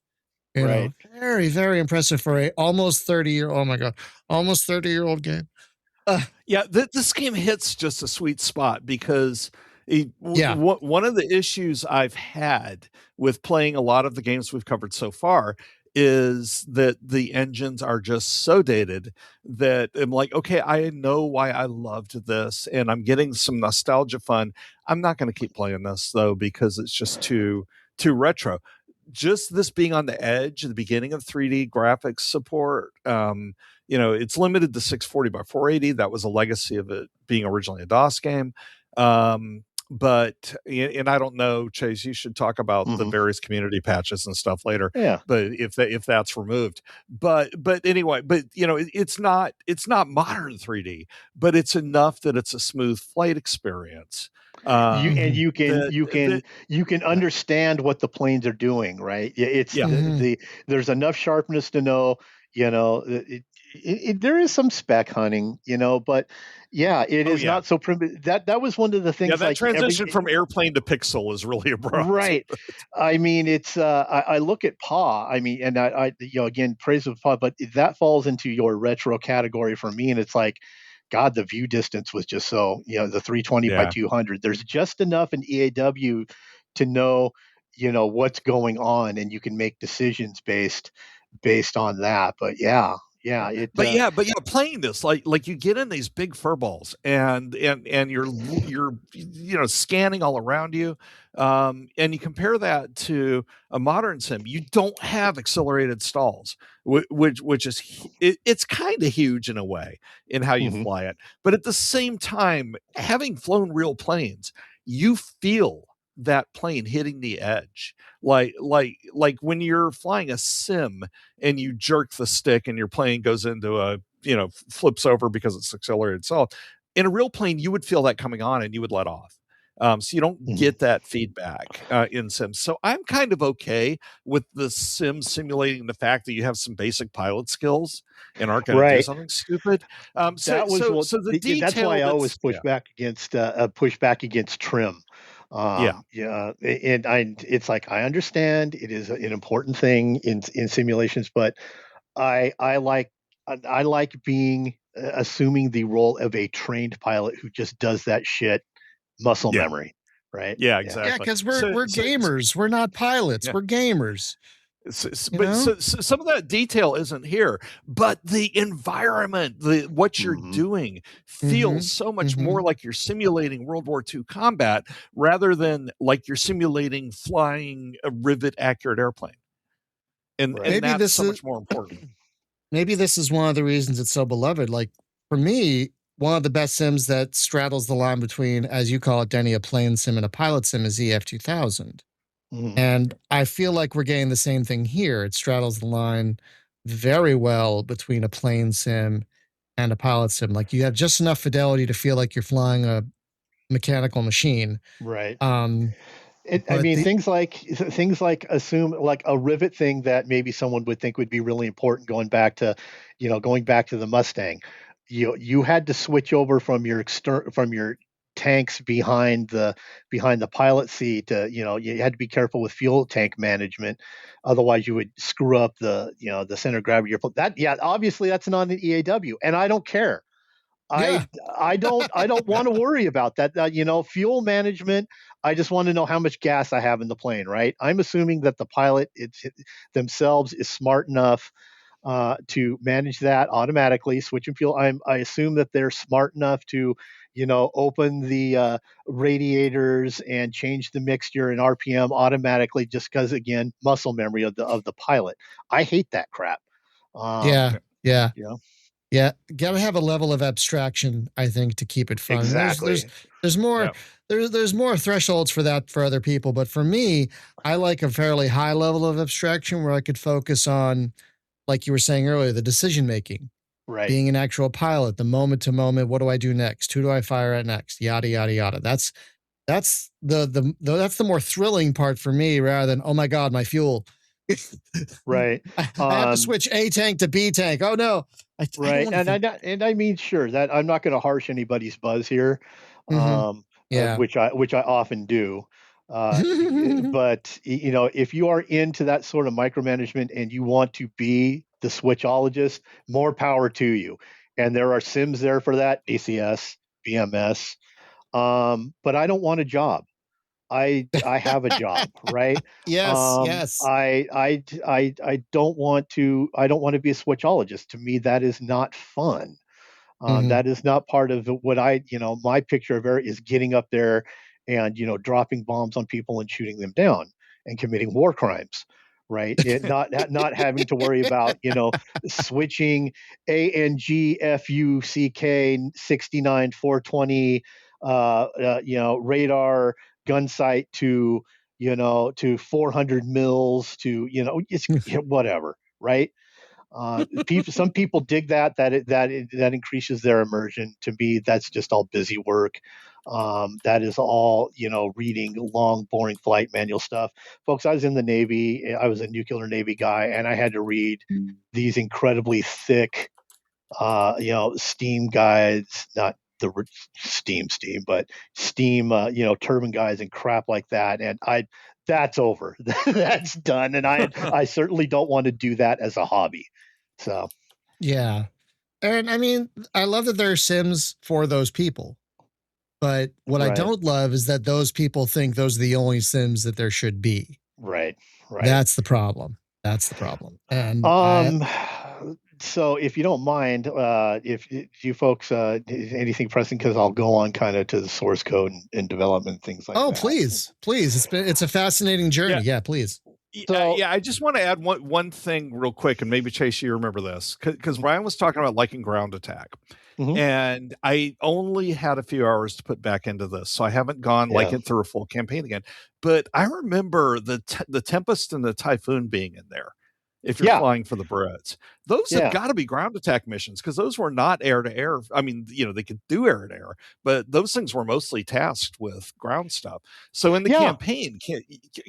Speaker 1: You
Speaker 2: Right.
Speaker 1: know, very, very impressive for a almost 30-year. Oh my God, almost 30-year-old game.
Speaker 3: Yeah, this game hits just a sweet spot because
Speaker 1: Yeah.
Speaker 3: one of the issues I've had with playing a lot of the games we've covered so far is that the engines are just so dated that I'm like, okay, I know why I loved this and I'm getting some nostalgia fun. I'm not going to keep playing this though because it's just too retro. Just this being on the edge, the beginning of 3D graphics support, it's limited to 640 by 480. That was a legacy of it being originally a DOS game. But and I don't know, Chase, you should talk about the various community patches and stuff later.
Speaker 2: Yeah.
Speaker 3: But if that's removed, but anyway, but it's not modern 3D, but it's enough that it's a smooth flight experience.
Speaker 2: You
Speaker 3: That
Speaker 2: can understand what the planes are doing, right? It's
Speaker 1: Mhm.
Speaker 2: there's enough sharpness to know, there is some spec hunting, but yeah, it
Speaker 3: oh
Speaker 2: is
Speaker 3: yeah.
Speaker 2: not so primitive. That was one of the
Speaker 3: Yeah,
Speaker 2: things,
Speaker 3: that
Speaker 2: like
Speaker 3: transition from airplane to pixel is really abrupt.
Speaker 2: right. I mean, it's I look at Paw. I mean, and again, praise of Paw, but that falls into your retro category for me. And it's like, God, the view distance was just so, the 320 by
Speaker 3: Yeah.
Speaker 2: 200. There's just enough in EAW to know, what's going on, and you can make decisions based on that. But yeah,
Speaker 3: But playing this like you get in these big fur balls and you're scanning all around you, and you compare that to a modern sim. You don't have accelerated stalls, which is it's kind of huge in a way in how you
Speaker 2: mhm,
Speaker 3: fly it. But at the same time, having flown real planes, you feel that plane hitting the edge like when you're flying a sim and you jerk the stick and your plane goes into flips over because it's accelerated. So in a real plane, you would feel that coming on and you would let off. So you don't
Speaker 2: mhm.
Speaker 3: get that feedback in Sims. So I'm kind of okay with the Sim simulating the fact that you have some basic pilot skills and aren't going to do
Speaker 2: Right.
Speaker 3: something stupid. So
Speaker 2: That was
Speaker 3: so
Speaker 2: what
Speaker 3: so the
Speaker 2: that's why
Speaker 3: detail
Speaker 2: I always
Speaker 3: that's yeah
Speaker 2: push back against trim.
Speaker 3: yeah
Speaker 2: Yeah, it's like, I understand it is an important thing in simulations, but I like being assuming the role of a trained pilot who just does that shit muscle
Speaker 3: yeah
Speaker 2: memory, right?
Speaker 3: yeah
Speaker 2: Yeah.
Speaker 1: Yeah,
Speaker 3: exactly.
Speaker 1: because we're
Speaker 3: So
Speaker 1: we're
Speaker 3: so
Speaker 1: gamers. We're not pilots.
Speaker 3: yeah.
Speaker 1: We're gamers. You
Speaker 3: But
Speaker 1: know.
Speaker 3: some of that detail isn't here, but the environment, what you're
Speaker 2: Mhm.
Speaker 3: doing feels
Speaker 1: Mm-hmm.
Speaker 3: so much
Speaker 1: Mm-hmm.
Speaker 3: more like you're simulating World War II combat rather than like you're simulating flying a rivet accurate airplane. And
Speaker 2: Right.
Speaker 1: Maybe
Speaker 3: that's
Speaker 1: this
Speaker 3: so
Speaker 1: is
Speaker 3: much more important.
Speaker 1: maybe this is one of the reasons it's so beloved. Like for me, one of the best sims that straddles the line between, as you call it, Denny, a plane sim and a pilot sim is EF 2000.
Speaker 2: Mhm.
Speaker 1: And I feel like we're getting the same thing here. It straddles the line very well between a plane sim and a pilot sim. Like you have just enough fidelity to feel like you're flying a mechanical machine.
Speaker 2: Right.
Speaker 1: Um,
Speaker 2: I
Speaker 1: but
Speaker 2: mean,
Speaker 1: the
Speaker 2: things like assume, like a rivet thing that maybe someone would think would be really important, going back to the Mustang. You had to switch over from your tanks behind the pilot seat. You had to be careful with fuel tank management, otherwise you would screw up the center of gravity. Yeah, obviously that's not an EAW, and I don't care.
Speaker 1: yeah,
Speaker 2: I don't want to worry about that. Fuel management. I just want to know how much gas I have in the plane. Right. I'm assuming that the pilot themselves is smart enough to manage that automatically, switching fuel. I assume that they're smart enough to, open the radiators and change the mixture and RPM automatically, just because, again, muscle memory of the pilot. I hate that crap. Um,
Speaker 1: yeah, yeah.
Speaker 2: you know,
Speaker 1: Yeah, gotta have a level of abstraction, I think, to keep it fun.
Speaker 2: exactly.
Speaker 1: There's more
Speaker 3: Yeah.
Speaker 1: there's more thresholds for that for other people, but for me, I like a fairly high level of abstraction where I could focus on, like you were saying earlier, the decision making,
Speaker 2: Right.
Speaker 1: being an actual pilot, the moment to moment. What do I do next? Who do I fire at next? Yada yada yada. That's that's the more thrilling part for me, rather than oh my god, my fuel.
Speaker 2: Right.
Speaker 1: I have to
Speaker 2: Um,
Speaker 1: switch A tank to B tank. Oh no, I don't
Speaker 2: right.
Speaker 1: want to
Speaker 2: And I
Speaker 1: think.
Speaker 2: and I mean, sure, that I'm not going to harsh anybody's buzz here,
Speaker 1: Hmm. Yeah.
Speaker 2: which I often do. But if you are into that sort of micromanagement and you want to be the switchologist, more power to you. And there are sims there for that, ACS, BMS. But I don't want a job. I have a job, right?
Speaker 1: Yes, yes.
Speaker 2: I don't want to be a switchologist. To me, that is not fun.
Speaker 1: Mhm.
Speaker 2: That is not part of what my picture of it is getting up there and, dropping bombs on people and shooting them down and committing war crimes, right? It not having to worry about, switching ANGFUCK 69 420, radar gun sight to 400 mils it's whatever, right? Some people dig that increases their immersion. To me, that's just all busy work. That is all reading long, boring flight manual stuff. Folks, I was in the Navy. I was a nuclear Navy guy, and I had to read these incredibly thick, steam guides, not the steam, but steam, turbine guides and crap like that. And that's over. That's done. And I certainly don't want to do that as a hobby. So,
Speaker 1: Yeah. And I mean, I love that there are Sims for those people. But what I
Speaker 2: right,
Speaker 1: don't love is that those people think those are the only Sims that there should be.
Speaker 2: right, right.
Speaker 1: That's the problem. That's the problem. And I,
Speaker 2: Um, so if you don't mind, if you folks, anything pressing, because I'll go on kind of to the source code and development, things like
Speaker 1: oh,
Speaker 2: that.
Speaker 1: please, please. It's a fascinating journey. Yeah, please.
Speaker 2: So,
Speaker 3: I just want to add one thing real quick, and maybe Chase, you remember this, because Brian was talking about liking ground attack,
Speaker 2: mhm,
Speaker 3: and I only had a few hours to put back into this, so I haven't gone like
Speaker 2: yeah,
Speaker 3: it through a full campaign again. But I remember the Tempest and the Typhoon being in there. If you're
Speaker 2: yeah,
Speaker 3: flying for the Brits, those have
Speaker 2: yeah,
Speaker 3: got to be ground attack missions because those were not air to air. I mean, they could do air to air, but those things were mostly tasked with ground stuff. So in the
Speaker 2: yeah.
Speaker 3: campaign,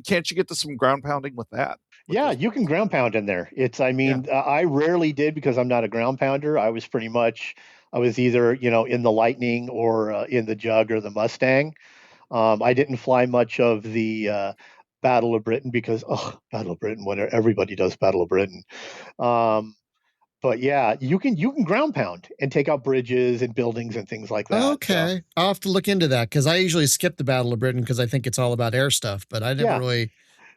Speaker 3: can't you get to some ground pounding with that? With
Speaker 2: Yeah,
Speaker 3: those
Speaker 2: you can
Speaker 3: missions?
Speaker 2: ground pound in there. I
Speaker 3: Yeah.
Speaker 2: mean, I rarely did because I'm not a ground pounder. I was either, in the Lightning or in the Jug or the Mustang. I didn't fly much of the Battle of Britain because, oh, Battle of Britain, when everybody does Battle of Britain. Um, but yeah, you can ground pound and take out bridges and buildings and things like that. So
Speaker 1: Okay. I'll have to look into that because I usually skip the Battle of Britain because I think it's all about air stuff, but
Speaker 2: yeah,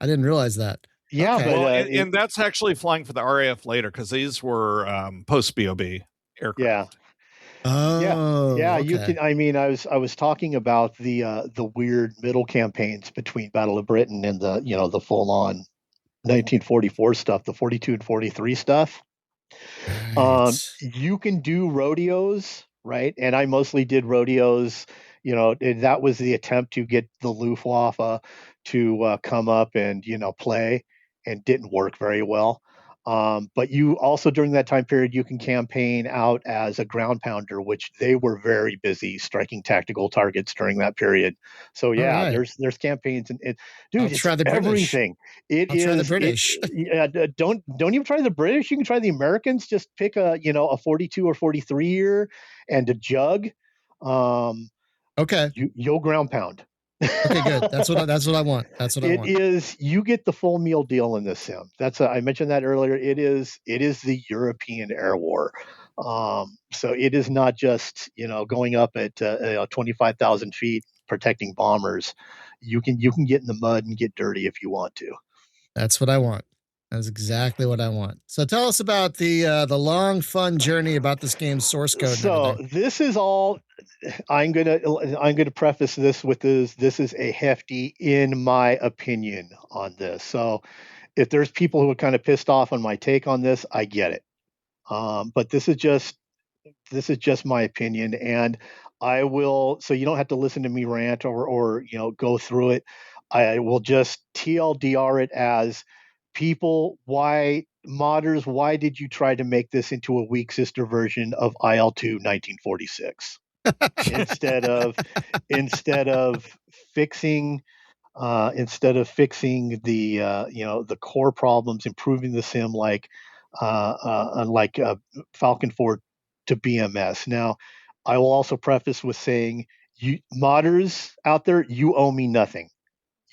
Speaker 1: I didn't realize that.
Speaker 2: yeah,
Speaker 1: Okay.
Speaker 2: but
Speaker 3: Well, and that's actually flying for the RAF later because these were post BOB
Speaker 2: yeah.
Speaker 3: aircraft.
Speaker 2: Yeah,
Speaker 1: Oh,
Speaker 2: yeah, you
Speaker 1: okay.
Speaker 2: can. I mean, I was talking about the weird middle campaigns between Battle of Britain and the full on 1944 stuff, the 42 and 43 stuff.
Speaker 1: Right.
Speaker 2: You can do rodeos, right? And I mostly did rodeos. And that was the attempt to get the Luftwaffe to come up and play, and didn't work very well. But you also, during that time period, you can campaign out as a ground pounder, which they were very busy striking tactical targets during that period. So
Speaker 1: All
Speaker 2: yeah,
Speaker 1: right.
Speaker 2: there's campaigns and
Speaker 1: I'll
Speaker 2: dude, it's
Speaker 1: try the British.
Speaker 2: everything. It
Speaker 1: I'll try the
Speaker 2: is it.
Speaker 1: British.
Speaker 2: Yeah, don't even try the British. You can try the Americans. Just pick a 42 or 43 year and a Jug. Um,
Speaker 1: Okay.
Speaker 2: you'll ground pound.
Speaker 1: Okay, good. That's what I want. That's what I
Speaker 2: It
Speaker 1: want.
Speaker 2: is, you get the full meal deal in this sim. I mentioned that earlier. It is the European air war. So it is not just going up at 25,000 feet protecting bombers. You can get in the mud and get dirty if you want to.
Speaker 1: That's what I want. That's exactly what I want. So tell us about the long fun journey about this game's source code and
Speaker 2: So
Speaker 1: everything.
Speaker 2: this is all. I'm gonna preface this with this. This is a hefty, in my opinion, on this. So if there's people who are kind of pissed off on my take on this, I get it. But this is just my opinion, and I will. So you don't have to listen to me rant or go through it. I will just TLDR it as people. Why modders? Why did you try to make this into a weak sister version of IL-2 1946 instead of instead of fixing the core problems, improving the sim like Falcon 4 to BMS. Now, I will also preface with saying, you modders out there, you owe me nothing.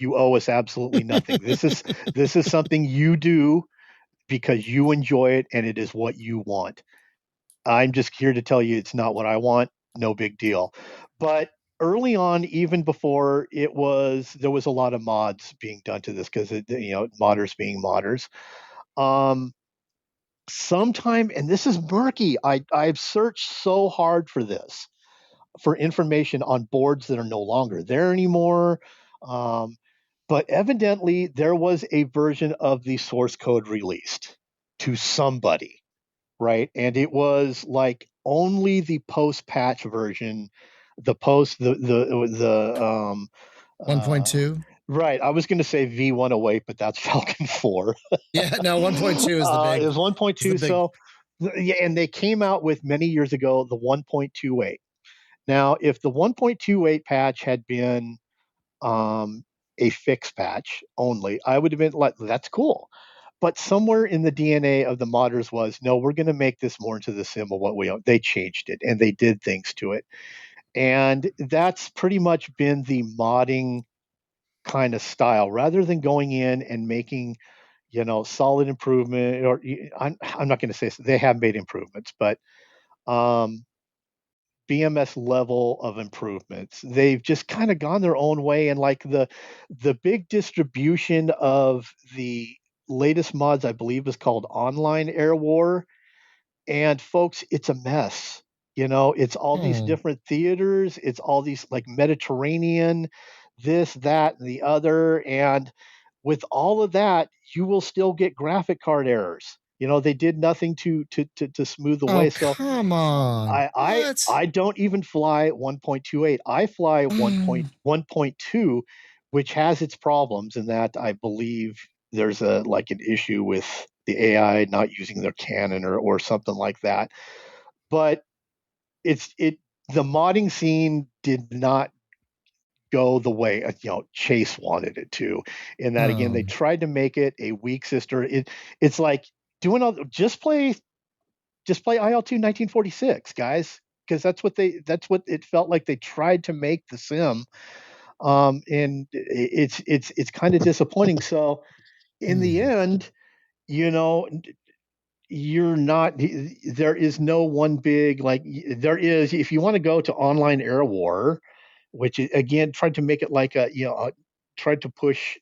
Speaker 2: You owe us absolutely nothing. This is something you do because you enjoy it and it is what you want. I'm just here to tell you it's not what I want. No big deal. But early on, even before there was a lot of mods being done to this because modders being modders. Um, Sometime, and this is murky. I've searched so hard for this for information on boards that are no longer there anymore. Um, but evidently, there was a version of the source code released to somebody, right? And it was like only the post patch version, the post the uh,
Speaker 1: 1.2.
Speaker 2: right. I was going to say V108, but that's Falcon 4.
Speaker 1: Yeah, no, 1.2
Speaker 2: It was
Speaker 1: is the
Speaker 2: 1.2.
Speaker 1: big.
Speaker 2: So, yeah, and they came out with many years ago the 1.28. Now, if the 1.28 patch had been um, a fix patch only, I would have been like, that's cool. But somewhere in the DNA of the modders was, no, we're going to make this more into the sim of what we own. They changed it and they did things to it. And that's pretty much been the modding kind of style rather than going in and making solid improvement. Or I'm not going to say they have made improvements, but um, BMS level of improvements. They've just kind of gone their own way, and like the big distribution of the latest mods, I believe, is called Online Air War. And folks, it's a mess. It's all these
Speaker 1: Hmm.
Speaker 2: different theaters. It's all these like Mediterranean, this, that, and the other. And with all of that, you will still get graphic card errors. They did nothing to smooth the
Speaker 1: Oh,
Speaker 2: way. So
Speaker 1: come on. What?
Speaker 2: I don't even fly 1.28. I fly 1.1.2, which has its problems in that I believe there's a like an issue with the AI not using their canon or something like that. But it's it the modding scene did not go the way Chase wanted it to. In that again, they
Speaker 1: Oh,
Speaker 2: tried to make it a weak sister. It's like doing all just play IL-2 1946, guys, because that's what it felt like they tried to make the sim. And it's kind of disappointing. So in the
Speaker 1: hmm.
Speaker 2: end, you know, you're not there is no one big like there is if you want to go to online air war, which again tried to make it like tried to push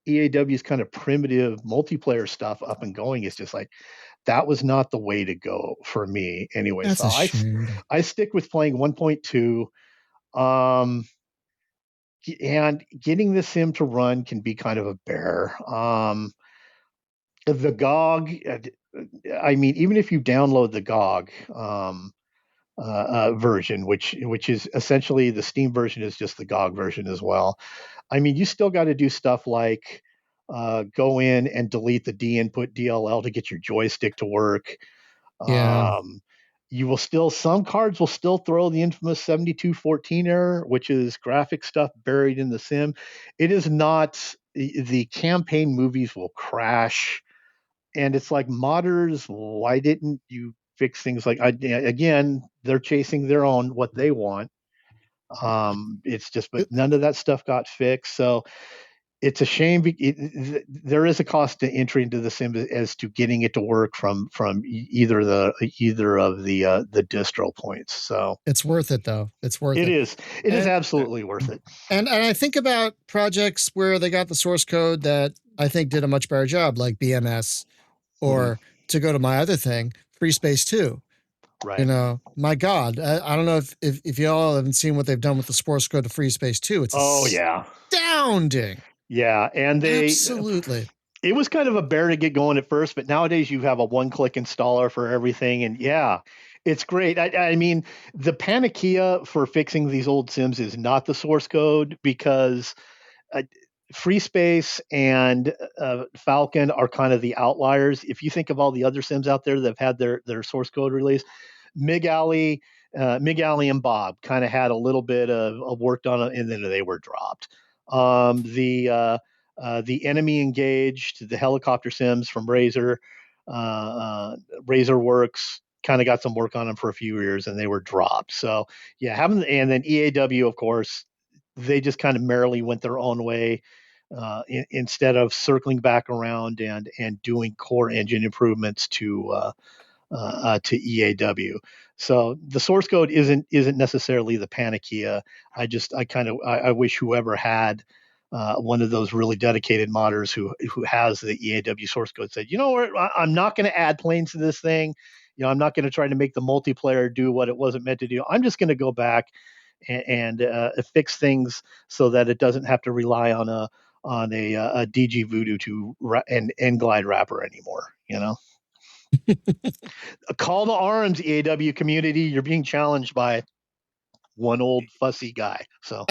Speaker 2: EAW's kind of primitive multiplayer stuff up and going. It's just like that was not the way to go for me anyway.
Speaker 1: That's
Speaker 2: So
Speaker 1: a shame.
Speaker 2: I stick with playing 1.2. Um, and getting the sim to run can be kind of a bear. The GOG, I mean, even if you download the GOG version, which is essentially the Steam version is just the GOG version as well. I mean, you still got to do stuff like go in and delete the D input DLL to get your joystick to work.
Speaker 1: Yeah.
Speaker 2: Um, you will still some cards will still throw the infamous 7214 error, which is graphic stuff buried in the sim. It is not the campaign movies will crash, and it's like modders. Why didn't you fix things like again? They're chasing their own what they want. It's just, but none of that stuff got fixed. So it's a shame. There is a cost to entry into the sim as to getting it to work from either of the distro points. So
Speaker 1: It's worth it though. It's worth
Speaker 2: it
Speaker 1: it.
Speaker 2: is it is
Speaker 1: And
Speaker 2: absolutely worth it.
Speaker 1: and I think about projects where they got the source code that I think did a much better job, like BMS,
Speaker 2: Mhm.
Speaker 1: or to go to my other thing, Free Space 2.
Speaker 2: Right.
Speaker 1: My God, I don't know if y'all haven't seen what they've done with the source code to Free Space 2. It's
Speaker 2: Oh yeah,
Speaker 1: astounding.
Speaker 2: yeah, and
Speaker 1: Absolutely.
Speaker 2: it was kind of a bear to get going at first, but nowadays you have a one-click installer for everything, and yeah, it's great. I mean, the panacea for fixing these old sims is not the source code because uh, Free Space and Falcon are kind of the outliers. If you think of all the other sims out there that have had their source code released, Mig Alley, Mig Alley and Bob kind of had a little bit of work done, and then they were dropped. The enemy engaged, the helicopter sims from uh, uh, Razor Works kind of got some work on them for a few years, and they were dropped. So yeah, having and then EAW, of course, they just kind of merrily went their own way. instead of circling back around and doing core engine improvements to EAW. So the source code isn't necessarily the panacea. I wish whoever had one of those really dedicated modders who has the EAW source code said, you know what, I'm not going to add planes to this thing. I'm not going to try to make the multiplayer do what it wasn't meant to do. I'm just going to go back and fix things so that it doesn't have to rely on a DG Voodoo and Glide wrapper anymore. A call to arms, EAW community. You're being challenged by one old fussy guy. So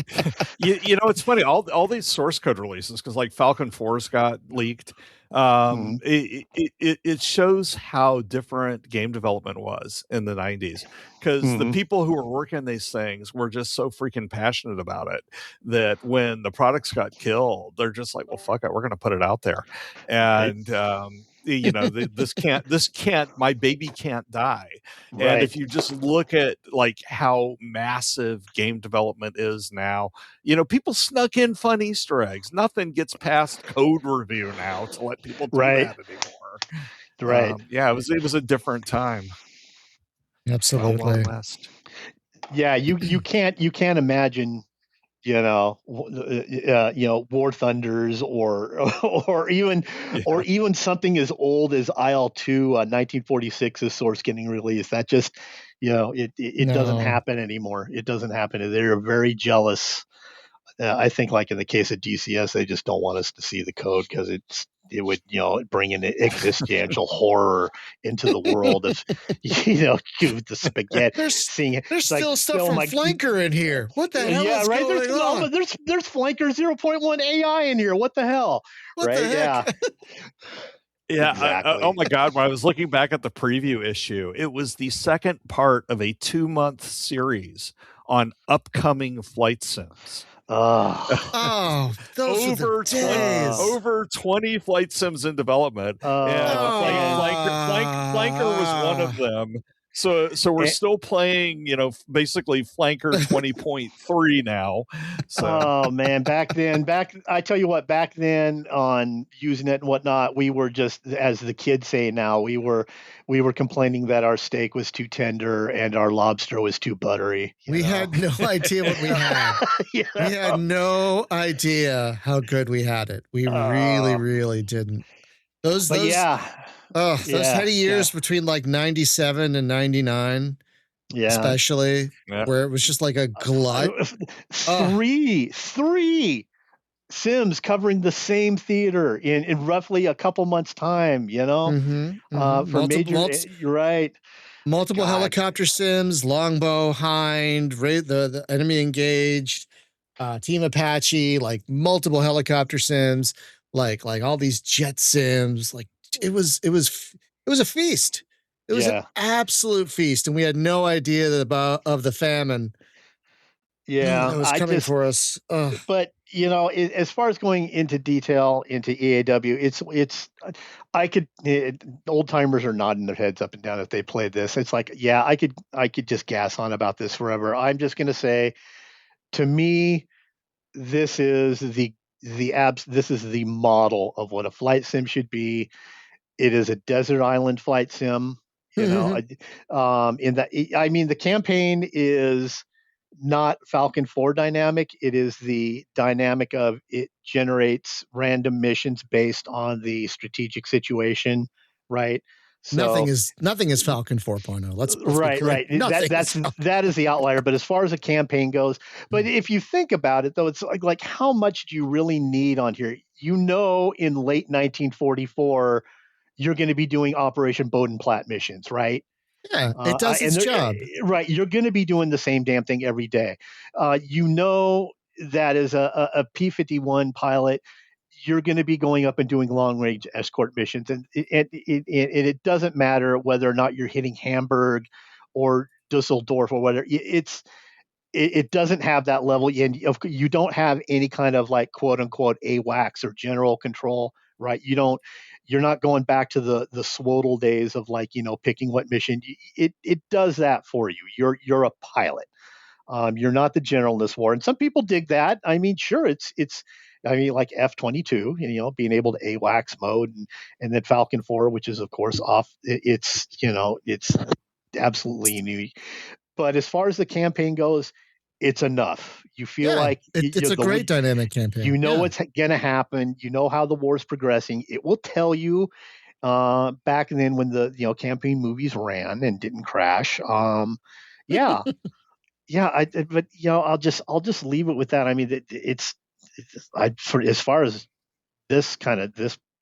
Speaker 3: it's funny, all these source code releases, because like Falcon 4's got leaked. It shows how different game development was in the 90s, because the people who were working these things were just so freaking passionate about it that when the products got killed, they're just like, well, fuck it, we're going to put it out there. And this can't, my baby can't die.
Speaker 2: Right.
Speaker 3: And if you just look at like how massive game development is now, people snuck in fun Easter eggs. Nothing gets past code review now to let people do that anymore.
Speaker 2: Right.
Speaker 3: It was a different time.
Speaker 1: Absolutely.
Speaker 3: Wild West.
Speaker 2: Yeah, you can't imagine War Thunders or even something as old as IL-2 1946's source getting released. That just it doesn't happen anymore. It doesn't happen. They're very jealous. I think, like in the case of DCS, they just don't want us to see the code because it would bring in existential horror into the world of the spaghetti.
Speaker 1: There's still stuff from Flanker in here. What the hell is going on?
Speaker 2: There's Flanker 0.1 AI in here. What the hell?
Speaker 1: What the heck?
Speaker 3: Yeah.
Speaker 2: Exactly.
Speaker 3: Oh my God. When I was looking back at the preview issue, it was the second part of a 2-month series on upcoming flight sims.
Speaker 1: Those
Speaker 3: over 20 flight sims in development, and Flanker was one of them. So we're still playing, basically Flanker 20.3 now. So.
Speaker 2: Oh man, I tell you what, back then on Usenet and whatnot, we were just, as the kids say now, we were complaining that our steak was too tender and our lobster was too buttery.
Speaker 1: We had no idea what we had. We had no idea how good we had it. We really, really didn't. Those heady years between like 97 and 99, especially, where it was just like a glut.
Speaker 2: Three Sims covering the same theater in roughly a couple months' time, for you're right.
Speaker 1: Multiple helicopter sims, Longbow, Hind, the enemy engaged, Team Apache, like multiple helicopter sims, like all these jet sims. Like it was a feast. It was an absolute feast, and we had no idea of the famine. That was coming for us.
Speaker 2: But as far as going into detail into EAW, old timers are nodding their heads up and down if they played this. It's like, I could just gas on about this forever. I'm just going to say, to me, this is the model of what a flight sim should be. It is a desert island flight sim. In that, I mean, the campaign is not Falcon 4 dynamic. It is the dynamic of it generates random missions based on the strategic situation, right?
Speaker 1: So, nothing is Falcon 4.0. Let's
Speaker 2: right. That is the outlier. But as far as a campaign goes, but if you think about it, though, it's like how much do you really need on here? In late 1944, you're going to be doing Operation Bodenplatte missions, right?
Speaker 1: Yeah, it does its job.
Speaker 2: Right. You're going to be doing the same damn thing every day. That as a P-51 pilot, you're going to be going up and doing long-range escort missions. And it doesn't matter whether or not you're hitting Hamburg or Dusseldorf or whatever. It doesn't have that level. And you don't have any kind of like quote-unquote AWACS or general control, right? You're not going back to the SWOTL days of like, picking what mission. It does that for you. You're a pilot. You're not the general in this war. And some people dig that. I mean, sure, it's I mean, like F-22, being able to AWACS mode, and then Falcon 4, which is of course off. It's absolutely unique. But as far as the campaign goes, it's enough. You feel
Speaker 1: Yeah,
Speaker 2: like
Speaker 1: it's a great dynamic campaign.
Speaker 2: you know
Speaker 1: Yeah.
Speaker 2: what's going to happen. You know how the war's progressing. It will tell you. Back then, when the campaign movies ran and didn't crash. Yeah, yeah. But I'll just leave it with that. I mean, for as far as this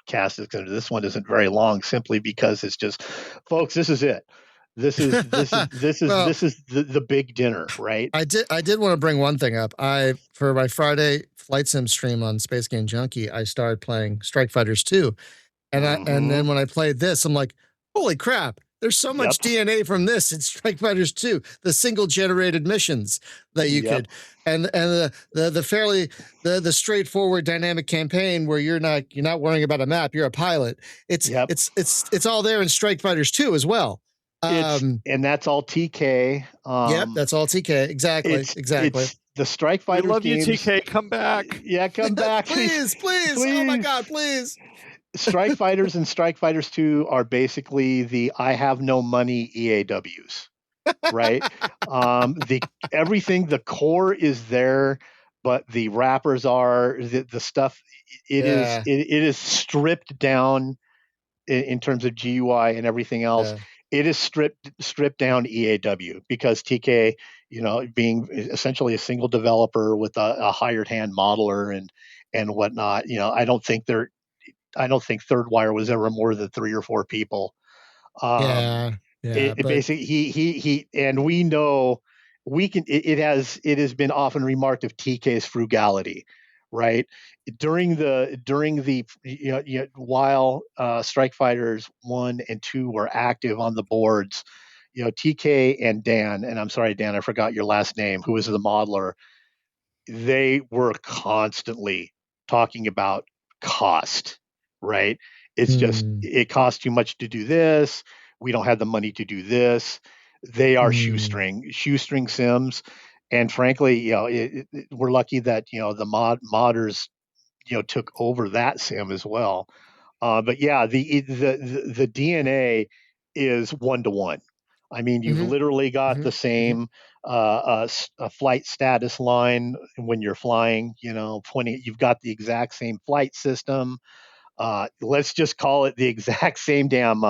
Speaker 2: cast is concerned, this one isn't very long, simply because it's just, folks, this is it. This is this is this is
Speaker 1: Well,
Speaker 2: this is the big dinner, right?
Speaker 1: I did want to bring one thing up. For my Friday flight sim stream on Space Game Junkie, I started playing Strike Fighters 2. And
Speaker 2: Hmm.
Speaker 1: then when I played this, I'm like, holy crap, there's so much
Speaker 2: Yep.
Speaker 1: DNA from this in Strike Fighters 2. The single generated missions that you
Speaker 2: Yep.
Speaker 1: could, and the fairly the straightforward dynamic campaign where you're not worrying about a map, you're a pilot. It's
Speaker 2: Yep.
Speaker 1: it's it's it's all there in Strike Fighters 2 as well.
Speaker 2: And that's all TK.
Speaker 1: Yep, that's all TK. Exactly, exactly.
Speaker 2: It's the Strike
Speaker 3: We
Speaker 2: Fighters
Speaker 3: love you,
Speaker 2: games.
Speaker 3: TK. Come back.
Speaker 2: Yeah, come back,
Speaker 1: Please, please. Oh my God, please.
Speaker 2: Strike Fighters and Strike Fighters 2 are basically the I have no money EAWs, right? The everything, the core is there, but the wrappers are the stuff.
Speaker 1: Yeah,
Speaker 2: It is stripped down in terms of GUI and everything else.
Speaker 1: yeah,
Speaker 2: It is stripped down EAW, because TK, being essentially a single developer with a hired hand modeler and whatnot. I don't think Third Wire was ever more than 3 or 4 people. Um,
Speaker 1: yeah, yeah.
Speaker 2: it
Speaker 1: But
Speaker 2: basically and we know it has been often remarked of TK's frugality, right? During the while Strike Fighters 1 and 2 were active on the boards, TK and Dan, and I'm sorry, Dan, I forgot your last name, who was the modeler. They were constantly talking about cost, right? It's just,
Speaker 1: hmm,
Speaker 2: it costs too much to do this. We don't have the money to do this. They are
Speaker 1: hmm.
Speaker 2: shoestring sims, and frankly, we're lucky that the modders took over that sim as well. But yeah, the DNA is 1 to 1. I mean, you've
Speaker 1: Mhm,
Speaker 2: literally got
Speaker 1: mhm,
Speaker 2: the
Speaker 1: mhm.
Speaker 2: same flight status line when you're flying. You've got the exact same flight system. Let's just call it the exact same damn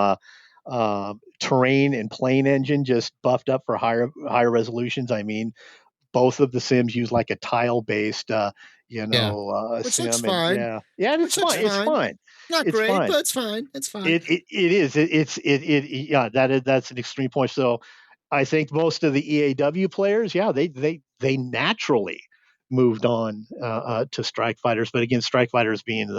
Speaker 2: terrain and plane engine, just buffed up for higher resolutions. I mean, both of the sims use like a tile based
Speaker 1: Yeah. Which looks
Speaker 2: sim, and
Speaker 1: fine.
Speaker 2: yeah, and
Speaker 1: Which looks
Speaker 2: it's
Speaker 1: fine.
Speaker 2: fine.
Speaker 1: Not
Speaker 2: It's
Speaker 1: great,
Speaker 2: fine.
Speaker 1: but it's fine. It's fine.
Speaker 2: It is. Yeah, that's an extreme point. So I think most of the EAW players, yeah, they naturally moved on to Strike Fighters. But again, Strike Fighters being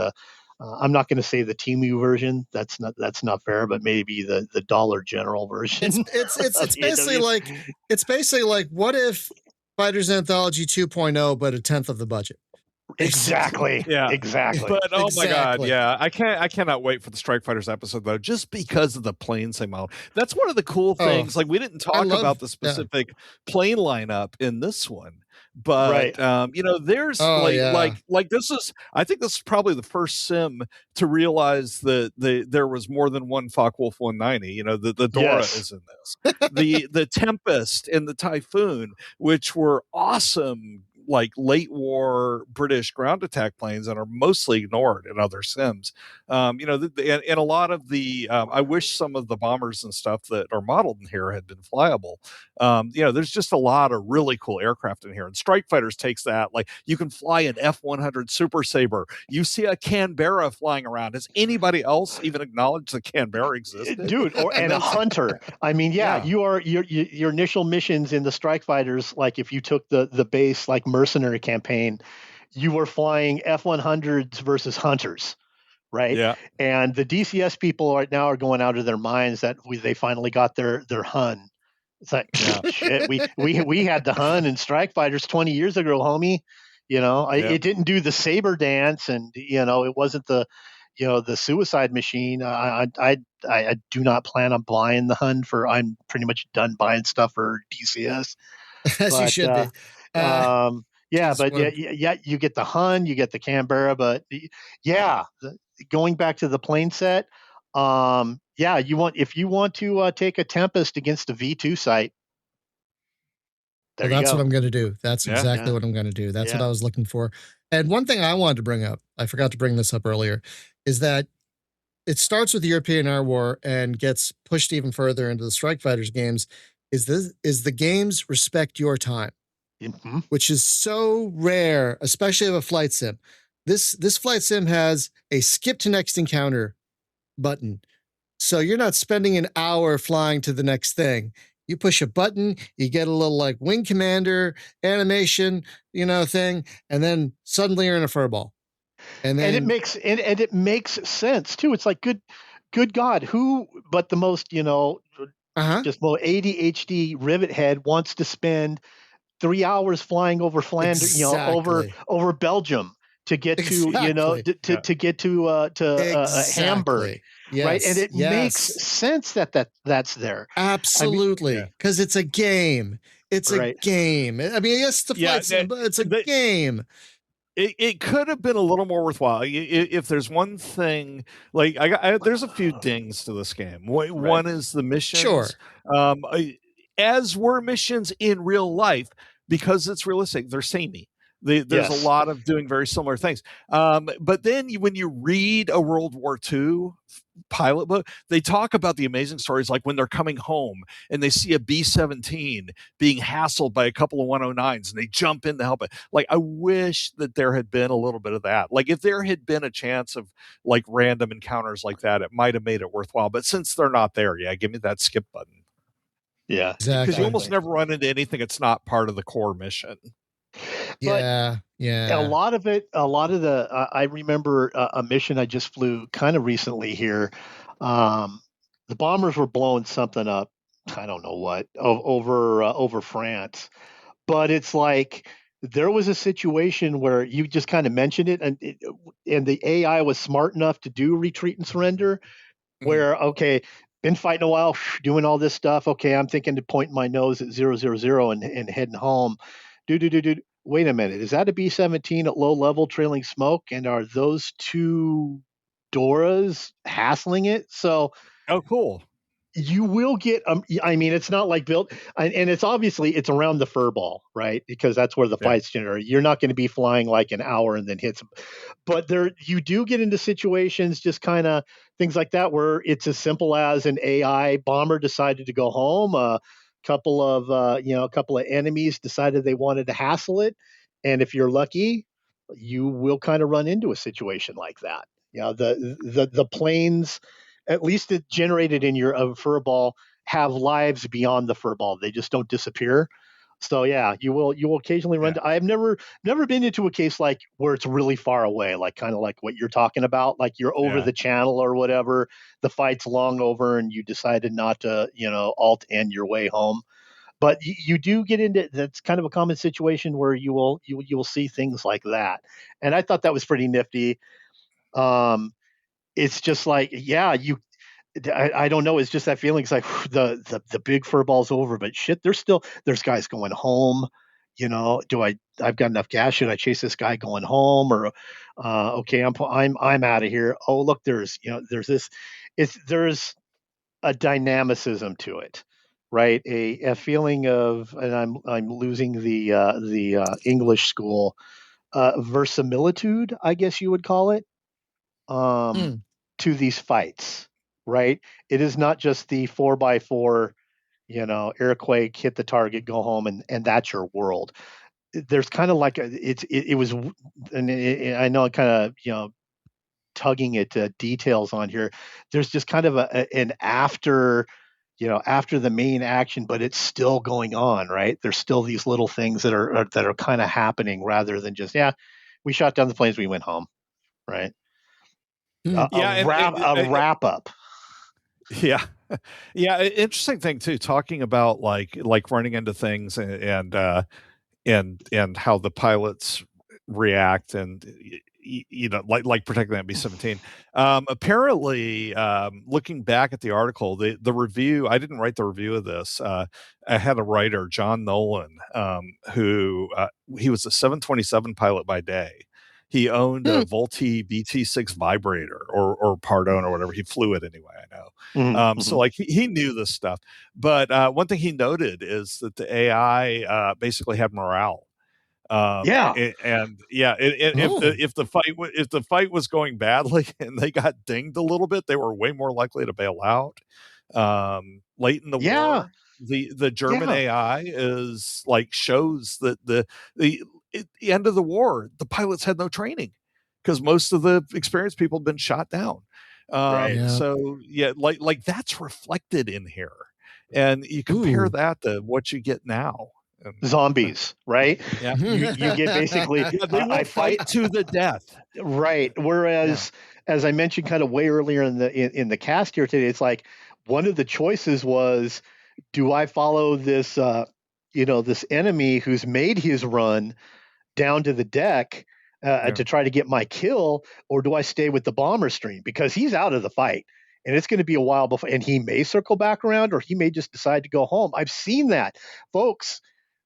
Speaker 2: I'm not going to say the Temu version. That's not fair. But maybe the Dollar General
Speaker 1: It's
Speaker 2: version
Speaker 1: it's it's
Speaker 2: of
Speaker 1: it's basically
Speaker 2: EAW.
Speaker 1: like what if Fighters Anthology 2.0 but a tenth of the budget? Basically.
Speaker 2: Exactly.
Speaker 3: Yeah.
Speaker 2: Exactly.
Speaker 3: But oh my god,
Speaker 1: Exactly.
Speaker 3: yeah. I cannot wait for the Strike Fighters episode though, just because of the plane sim model. That's one of the cool
Speaker 1: Oh,
Speaker 3: things. Like we didn't
Speaker 1: I
Speaker 3: talk
Speaker 1: love
Speaker 3: about the
Speaker 1: yeah.
Speaker 3: specific plane lineup in this one.
Speaker 2: Right.
Speaker 3: But there's
Speaker 1: Oh yeah.
Speaker 3: like this is I think this is probably the first sim to realize that there was more than one Focke-Wulf 190. The Dora
Speaker 2: Yes.
Speaker 3: is in this. The Tempest and the Typhoon, which were awesome like late war British ground attack planes and are mostly ignored in other sims. And a lot of the, I wish some of the bombers and stuff that are modeled in here had been flyable. There's just a lot of really cool aircraft in here. And Strike Fighters takes that. Like you can fly an F-100 Super Sabre. You see a Canberra flying around. Has anybody else even acknowledged that Canberra existed?
Speaker 2: Dude, and a hunter. I mean, yeah,
Speaker 3: Yeah.
Speaker 2: your initial missions in the Strike Fighters, like if you took the base like mercenary campaign, you were flying F-100s versus hunters, right?
Speaker 3: Yeah.
Speaker 2: And the DCS people right now are going out of their minds that they finally got their Hun. It's like,
Speaker 3: Yeah.
Speaker 2: shit, we had the Hun and Strike Fighters 20 years ago, homie.
Speaker 3: Yeah.
Speaker 2: It didn't do the saber dance, and it wasn't the suicide machine. I do not plan on buying the Hun for. I'm pretty much done buying stuff for DCS.
Speaker 1: As you
Speaker 2: But
Speaker 1: should be. Uh
Speaker 2: um, Yeah,
Speaker 1: Geez,
Speaker 2: but yeah, you get the Hun, you get the Canberra, but yeah, going back to the plane set, yeah, if you want to take a Tempest against a V2 site, there
Speaker 1: well,
Speaker 2: you
Speaker 1: that's what
Speaker 2: go.
Speaker 1: I'm going to do. That's
Speaker 3: Yeah.
Speaker 1: exactly
Speaker 2: Yeah,
Speaker 1: what I'm going to do. That's what
Speaker 2: yeah,
Speaker 1: I was looking for. And one thing I wanted to bring up, I forgot to bring this up earlier, is that it starts with the European Air War and gets pushed even further into the Strike Fighters games. Is the games respect your time,
Speaker 2: hmm
Speaker 1: which is so rare, especially of a flight sim. This flight sim has a skip to next encounter button. So you're not spending an hour flying to the next thing. You push a button, you get a little like wing commander animation, thing, and then suddenly you're in a furball. And
Speaker 2: and
Speaker 1: then
Speaker 2: it makes sense too. It's like good God, who but the most
Speaker 1: uh-huh.
Speaker 2: just more ADHD rivet head wants to spend 3 hours flying over Flanders,
Speaker 1: Exactly.
Speaker 2: over Belgium to get to
Speaker 1: Exactly.
Speaker 3: Yeah.
Speaker 2: to get to Hamburg,
Speaker 1: Exactly.
Speaker 2: right? And
Speaker 1: Yes.
Speaker 2: it makes
Speaker 1: Yes.
Speaker 2: sense that's there. I mean,
Speaker 3: Yeah.
Speaker 1: Absolutely. Because it's a game. It's a
Speaker 2: right?
Speaker 1: game. I mean, yes, it's a
Speaker 3: Yeah.
Speaker 1: flight sim, but it's a game.
Speaker 3: It could have been a little more worthwhile. If there's one thing, like there's a few dings to this game.
Speaker 2: Right.
Speaker 3: One is the missions,
Speaker 1: Sure.
Speaker 3: um, as were missions in real life, because it's realistic. They're samey. There's a
Speaker 2: Yes.
Speaker 3: lot of doing very similar things. But then when you read a World War II pilot book, they talk about the amazing stories, like when they're coming home and they see a B-17 being hassled by a couple of 109s and they jump in to help it. Like, I wish that there had been a little bit of that. Like, if there had been a chance of like random encounters like that, it might have made it worthwhile. But since they're not there, yeah, give me that skip button.
Speaker 2: Yeah.
Speaker 3: Because you
Speaker 1: Exactly.
Speaker 3: almost never run into anything that's not part of the core mission.
Speaker 2: But
Speaker 1: Yeah.
Speaker 2: a
Speaker 1: Yeah.
Speaker 2: lot of it, a lot of the, I remember a mission I just flew kind of recently here. The bombers were blowing something up. I don't know what over France, but it's like there was a situation where you just kind of mentioned it, and the AI was smart enough to do retreat and surrender.
Speaker 3: Mhm.
Speaker 2: Where okay, been fighting a while, doing all this stuff. Okay, I'm thinking to point my nose at 000 and heading home. Do. Wait a minute, is that a B-17 at low level trailing smoke? And are those two Doras hassling it? So
Speaker 3: Oh, cool.
Speaker 2: you will get I mean it's not like built and it's obviously it's around the fur ball, right? Because that's where the
Speaker 3: Yeah.
Speaker 2: fights generate. You're not going to be flying like an hour and then hits, but there you do get into situations just kind of things like that where it's as simple as an AI bomber decided to go home, a couple of enemies decided they wanted to hassle it, and if you're lucky you will kind of run into a situation like that. The planes, at least it generated in your fur ball, have lives beyond the fur ball. They just don't disappear. So yeah, you will occasionally run.
Speaker 3: Yeah.
Speaker 2: I've never been into a case like where it's really far away, like kind of like what you're talking about, like you're over
Speaker 3: Yeah.
Speaker 2: the channel or whatever. The fight's long over, and you decided not to, alt end your way home. But you do get into that's kind of a common situation where you will see things like that, and I thought that was pretty nifty. Um, it's just like yeah, I don't know. It's just that feeling. It's like the big fur ball's over, but shit, there's guys going home. I've got enough gas? Should I chase this guy going home or okay, I'm out of here. Oh look, there's this. There's a dynamicism to it, right? A feeling of, and I'm losing the English school verisimilitude, I guess you would call it, um,
Speaker 1: Mm.
Speaker 2: to these fights, right? It is not just the 4x4, airquake, hit the target, go home, and that's your world. There's kind of like it was, and I know kind of tugging at details on here. There's just kind of an after. After the main action, but it's still going on, right? There's still these little things that are kind of happening rather than just yeah, we shot down the planes, we went home, right?
Speaker 1: Mm.
Speaker 3: Yeah.
Speaker 2: A wrap up.
Speaker 3: Yeah. Yeah, interesting thing too, talking about like running into things and how the pilots react and like protecting that B-17. Apparently, looking back at the article, the review, I didn't write the review of this. I had a writer, John Nolan, who he was a 727 pilot by day. He owned a Vultee BT6 vibrator or Pardone or whatever. He flew it anyway, I know. So like he knew this stuff. But one thing he noted is that the AI basically had morale. If the fight was going badly and they got dinged a little bit, they were way more likely to bail out. Late in the war, the German AI is like shows that at the end of the war, the pilots had no training because most of the experienced people had been shot down. So like that's reflected in here, and you compare that to what you get now.
Speaker 2: Zombies, right?
Speaker 3: Yeah,
Speaker 2: you get basically
Speaker 3: they will fight to the death,
Speaker 2: right? Whereas, as I mentioned, kind of way earlier in the cast here today, it's like one of the choices was, do I follow this, this enemy who's made his run down to the deck to try to get my kill, or do I stay with the bomber stream because he's out of the fight? And it's going to be a while before, and he may circle back around, or he may just decide to go home. I've seen that, folks.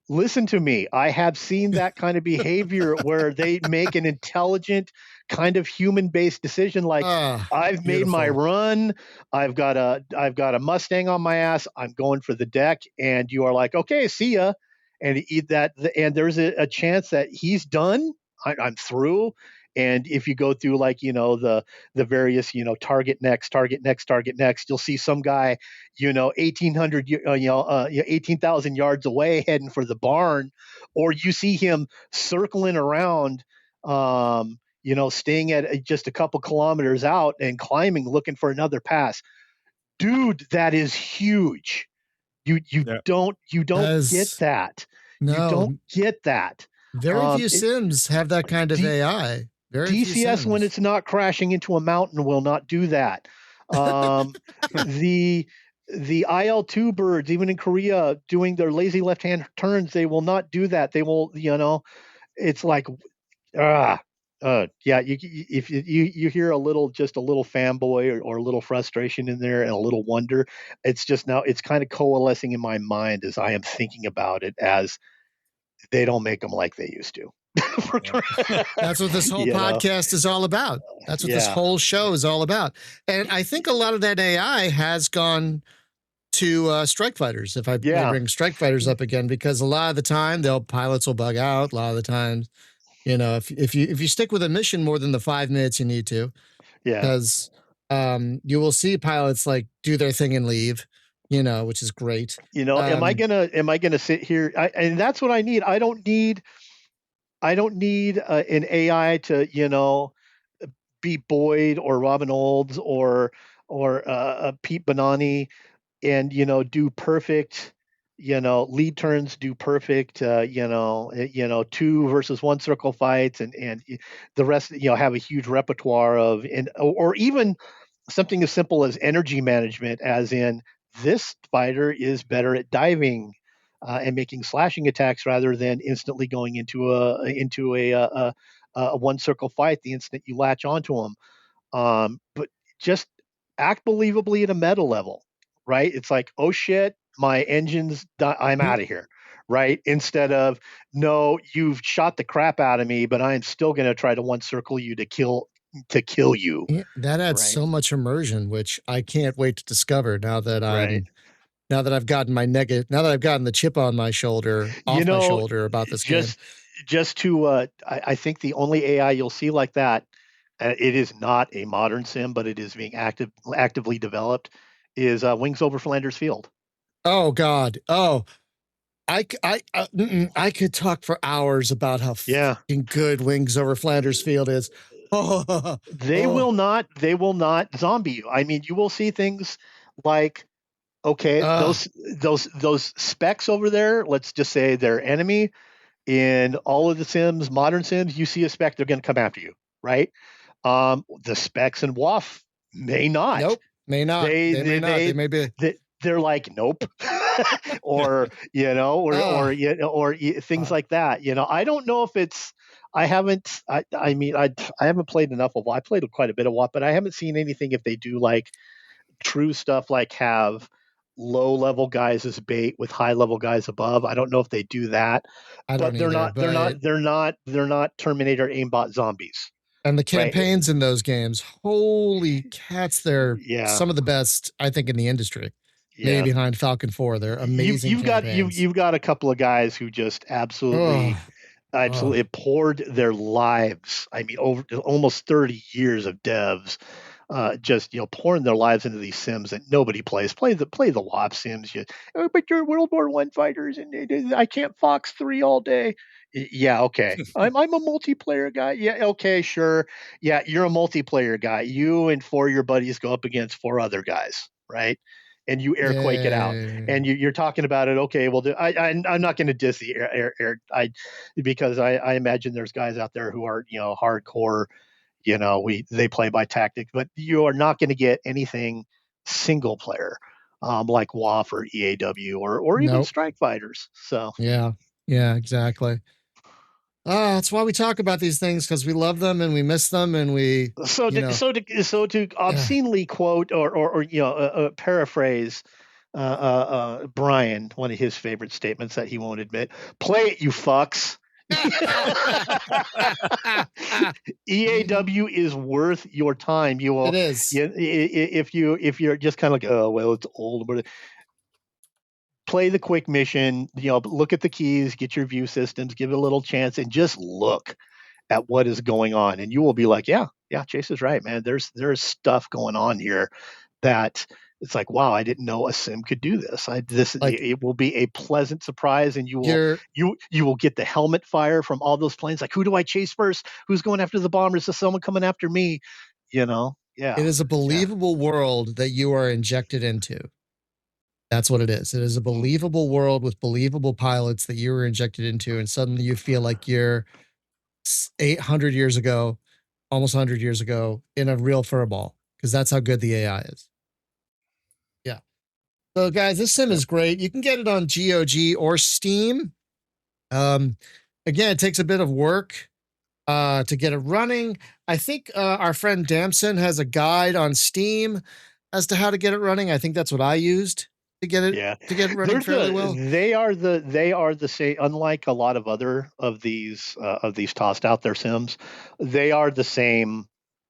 Speaker 2: Listen to me. I have seen that kind of behavior where they make an intelligent kind of human-based decision. Like, I've made my run. I've got a Mustang on my ass. I'm going for the deck. And you are like, okay, see ya. And eat that. And there's a chance that he's done. I'm through. And if you go through like, the various, target next, you'll see some guy, 18,000 yards away heading for the barn, or you see him circling around, staying at just a couple kilometers out and climbing, looking for another pass. Dude, that is huge. You don't get that.
Speaker 1: No.
Speaker 2: You don't get that.
Speaker 1: Very few sims have that kind of AI.
Speaker 2: DCS, when it's not crashing into a mountain, will not do that. The IL-2 birds, even in Korea, doing their lazy left-hand turns, they will not do that. They will, it's like, if you hear a little fanboy or a little frustration in there and a little wonder, it's just now it's kind of coalescing in my mind as I am thinking about it, as they don't make them like they used to.
Speaker 1: That's what this whole podcast is all about. That's what this whole show is all about. And I think a lot of that AI has gone to strike fighters. If I bring strike fighters up again, because a lot of the time pilots will bug out. A lot of the times, if you stick with a mission more than the 5 minutes you need to, because you will see pilots like do their thing and leave. Which is great.
Speaker 2: Am I gonna sit here? And that's what I need. I don't need an AI to be Boyd or Robin Olds or Pete Bonanni and do perfect lead turns, do perfect 2 versus 1 circle fights, and the rest have a huge repertoire of, or even something as simple as energy management, as in this fighter is better at diving and making slashing attacks rather than instantly going into a 1 circle fight the instant you latch onto them. But just act believably at a meta level, right? It's like, oh shit, my engine's done, I'm out of here, right? Instead of, no, you've shot the crap out of me, but I'm still going to try to 1 circle you to kill you.
Speaker 1: Yeah, that adds so much immersion, which I can't wait to discover now that now that I've gotten the chip on my shoulder, my shoulder about this game.
Speaker 2: Just to, I think the only AI you'll see like that, it is not a modern sim, but it is being actively developed, is Wings Over Flanders Field.
Speaker 1: Oh God! Oh, I could talk for hours about how fucking good Wings Over Flanders Field is.
Speaker 2: They will not zombie you. I mean, you will see things like, okay, those specs over there, let's just say they're enemy. In all of the sims, modern sims, you see a spec, they're going to come after you, right? The specs in WAF may not.
Speaker 1: Nope, may not. They may not. They may be.
Speaker 2: They're like, nope. or things
Speaker 1: Wow.
Speaker 2: like that. I don't know if it's. I mean, I haven't played enough of WoW. I played quite a bit of WoW, but I haven't seen anything if they do like true stuff, like have low level guys as bait with high level guys above. I don't know if they do that,
Speaker 1: I don't
Speaker 2: but they're
Speaker 1: either,
Speaker 2: not. They're not.
Speaker 1: but
Speaker 2: They're not Terminator aimbot zombies.
Speaker 1: and the
Speaker 2: Right.
Speaker 1: campaigns in those games, holy cats, they're
Speaker 2: Yeah.
Speaker 1: some of the best, I think, in the industry.
Speaker 2: Yeah.
Speaker 1: Maybe behind Falcon 4. They're amazing campaigns.
Speaker 2: You've got a couple of guys who just absolutely poured their lives. I mean, over almost 30 years of devs, just pouring their lives into these sims that nobody plays. Play the WoP sims. But you're World War I fighters, and I can't Fox 3 all day. Yeah, okay. I'm a multiplayer guy. Yeah, okay, sure. Yeah, you're a multiplayer guy. You and 4 of your buddies go up against 4 other guys, right? And you airquake it out, and you're talking about it. Okay, well, I'm not going to diss the air because I imagine there's guys out there who are hardcore. They play by tactics, but you are not going to get anything single player like WoF or EAW or even Strike Fighters. So
Speaker 1: yeah, exactly. That's why we talk about these things, because we love them and we miss them, and we
Speaker 2: to obscenely quote or paraphrase Brian, one of his favorite statements that he won't admit: "Play it, you fucks." EAW is worth your time. You will.
Speaker 1: It is.
Speaker 2: If you're just kind of like, oh well, it's old, but play the quick mission. Look at the keys, get your view systems, give it a little chance, and just look at what is going on, and you will be like, yeah, Chase is right, man. There's stuff going on here that. It's like, wow, I didn't know a sim could do this. It will be a pleasant surprise, and you will get the helmet fire from all those planes. Like, who do I chase first? Who's going after the bombers? Is someone coming after me? Yeah.
Speaker 1: It is a believable world that you are injected into. That's what it is. It is a believable world with believable pilots that you were injected into, and suddenly you feel like you're 800 years ago, almost 100 years ago, in a real furball, because that's how good the AI is. So, guys, this sim is great. You can get it on GOG or Steam. Again, it takes a bit of work to get it running. I think our friend Damson has a guide on Steam as to how to get it running. I think that's what I used to get it running fairly well.
Speaker 2: They are the same. Unlike a lot of other of these tossed out there sims, they are the same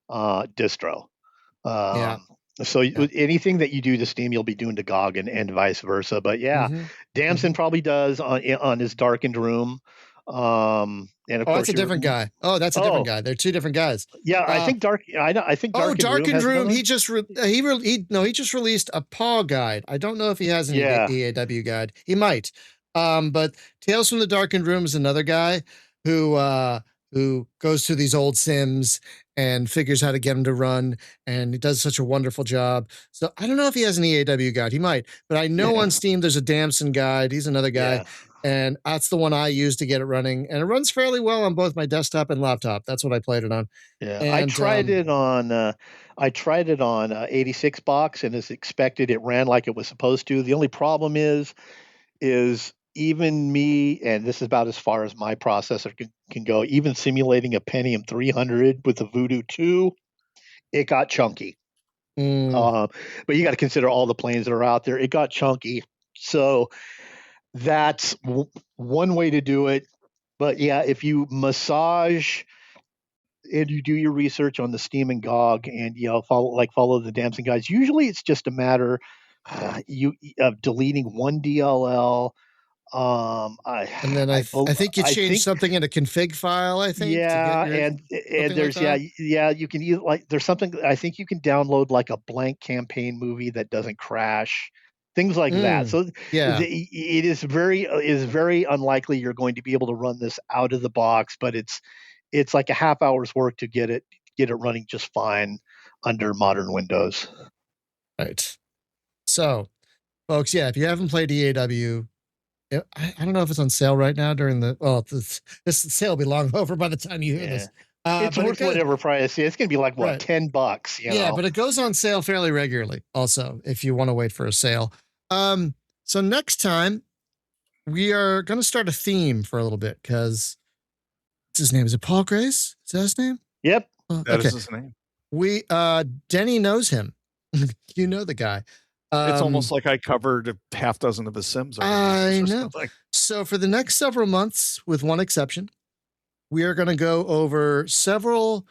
Speaker 2: distro. So anything that you do to Steam, you'll be doing to GOG and vice versa. But Damson probably does on his darkened room. And of course,
Speaker 1: that's a different guy. That's a different guy. They're two different guys.
Speaker 2: Yeah, I think
Speaker 1: Darkened Room. He just released a PAW guide. I don't know if he has an EAW guide. He might. But Tales from the Darkened Room is another guy who goes to these old sims and figures how to get them to run, and he does such a wonderful job. So I don't know if he has an EAW guide. He might, but I know on Steam there's a Damson guide. He's another guy, and that's the one I use to get it running, and it runs fairly well on both my desktop and laptop. That's what I played it on.
Speaker 2: Yeah, and, I tried it on 86 box, and as expected, it ran like it was supposed to. The only problem is even me, and this is about as far as my processor can go, even simulating a Pentium 300 with a Voodoo 2, it got chunky. But you got to consider all the planes that are out there. It got chunky. So that's one way to do it. But yeah, if you massage and you do your research on the Steam and GOG and follow the Damson guides, usually it's just a matter of deleting one DLL.
Speaker 1: And then I think you changed something in a config file. I think.
Speaker 2: And there's you can use there's something I think you can download like a blank campaign movie that doesn't crash, things like that. So it is very unlikely you're going to be able to run this out of the box, but it's like a half hour's work to get it running just fine under modern Windows.
Speaker 1: Right. So, folks, if you haven't played EAW. I don't know if it's on sale right now during this sale will be long over by the time you hear this.
Speaker 2: It's worth whatever price. It's going to be like $10.
Speaker 1: But it goes on sale fairly regularly. Also, if you want to wait for a sale. So next time, we are going to start a theme for a little bit because what's his name? Is it Paul Grace? Is that his name?
Speaker 2: Yep.
Speaker 3: That is his name.
Speaker 1: Denny knows him. You know the guy.
Speaker 3: It's almost like I covered a half dozen of his Sims.
Speaker 1: I know. So for the next several months, with one exception, we are going to go over several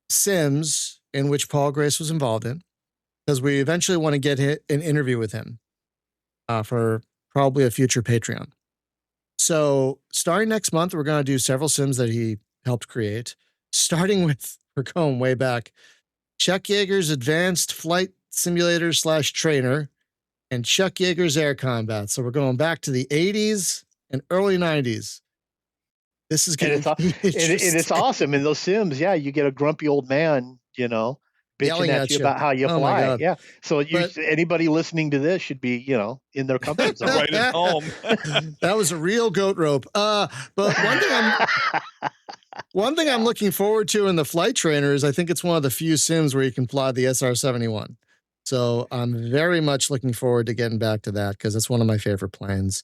Speaker 1: Sims in which Paul Grace was involved in, because we eventually want to get an interview with him for probably a future Patreon. So starting next month, we're going to do several Sims that he helped create, starting with, we're going way back, Chuck Yeager's Advanced Flight Simulator / Trainer and Chuck Yeager's Air Combat. So we're going back to the 80s and early 90s. This is going to be
Speaker 2: it's awesome. In those Sims, yeah, you get a grumpy old man, bitching at you about how you fly. Yeah. So anybody listening to this should be, in their comfort zone.
Speaker 3: Right at home.
Speaker 1: That was a real goat rope. But one thing I'm looking forward to in the Flight Trainer is I think it's one of the few Sims where you can fly the SR-71. So I'm very much looking forward to getting back to that because it's one of my favorite planes.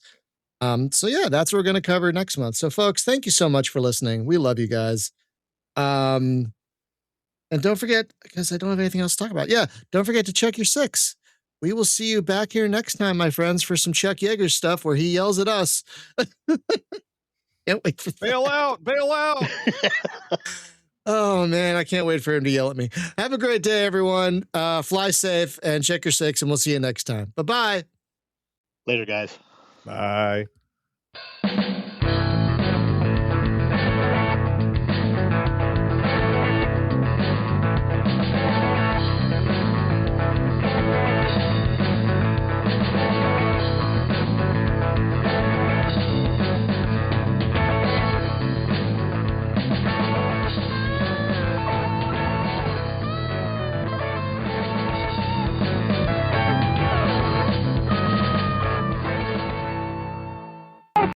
Speaker 1: So yeah, that's what we're going to cover next month. So folks, thank you so much for listening. We love you guys. And don't forget, because I don't have anything else to talk about. Yeah, don't forget to check your 6. We will see you back here next time, my friends, for some Chuck Yeager stuff where he yells at us. Can't wait for that.
Speaker 3: Bail out, bail out.
Speaker 1: Oh man, I can't wait for him to yell at me. Have a great day, everyone. Fly safe and check your 6, and we'll see you next time. Bye-bye.
Speaker 2: Later, guys.
Speaker 3: Bye.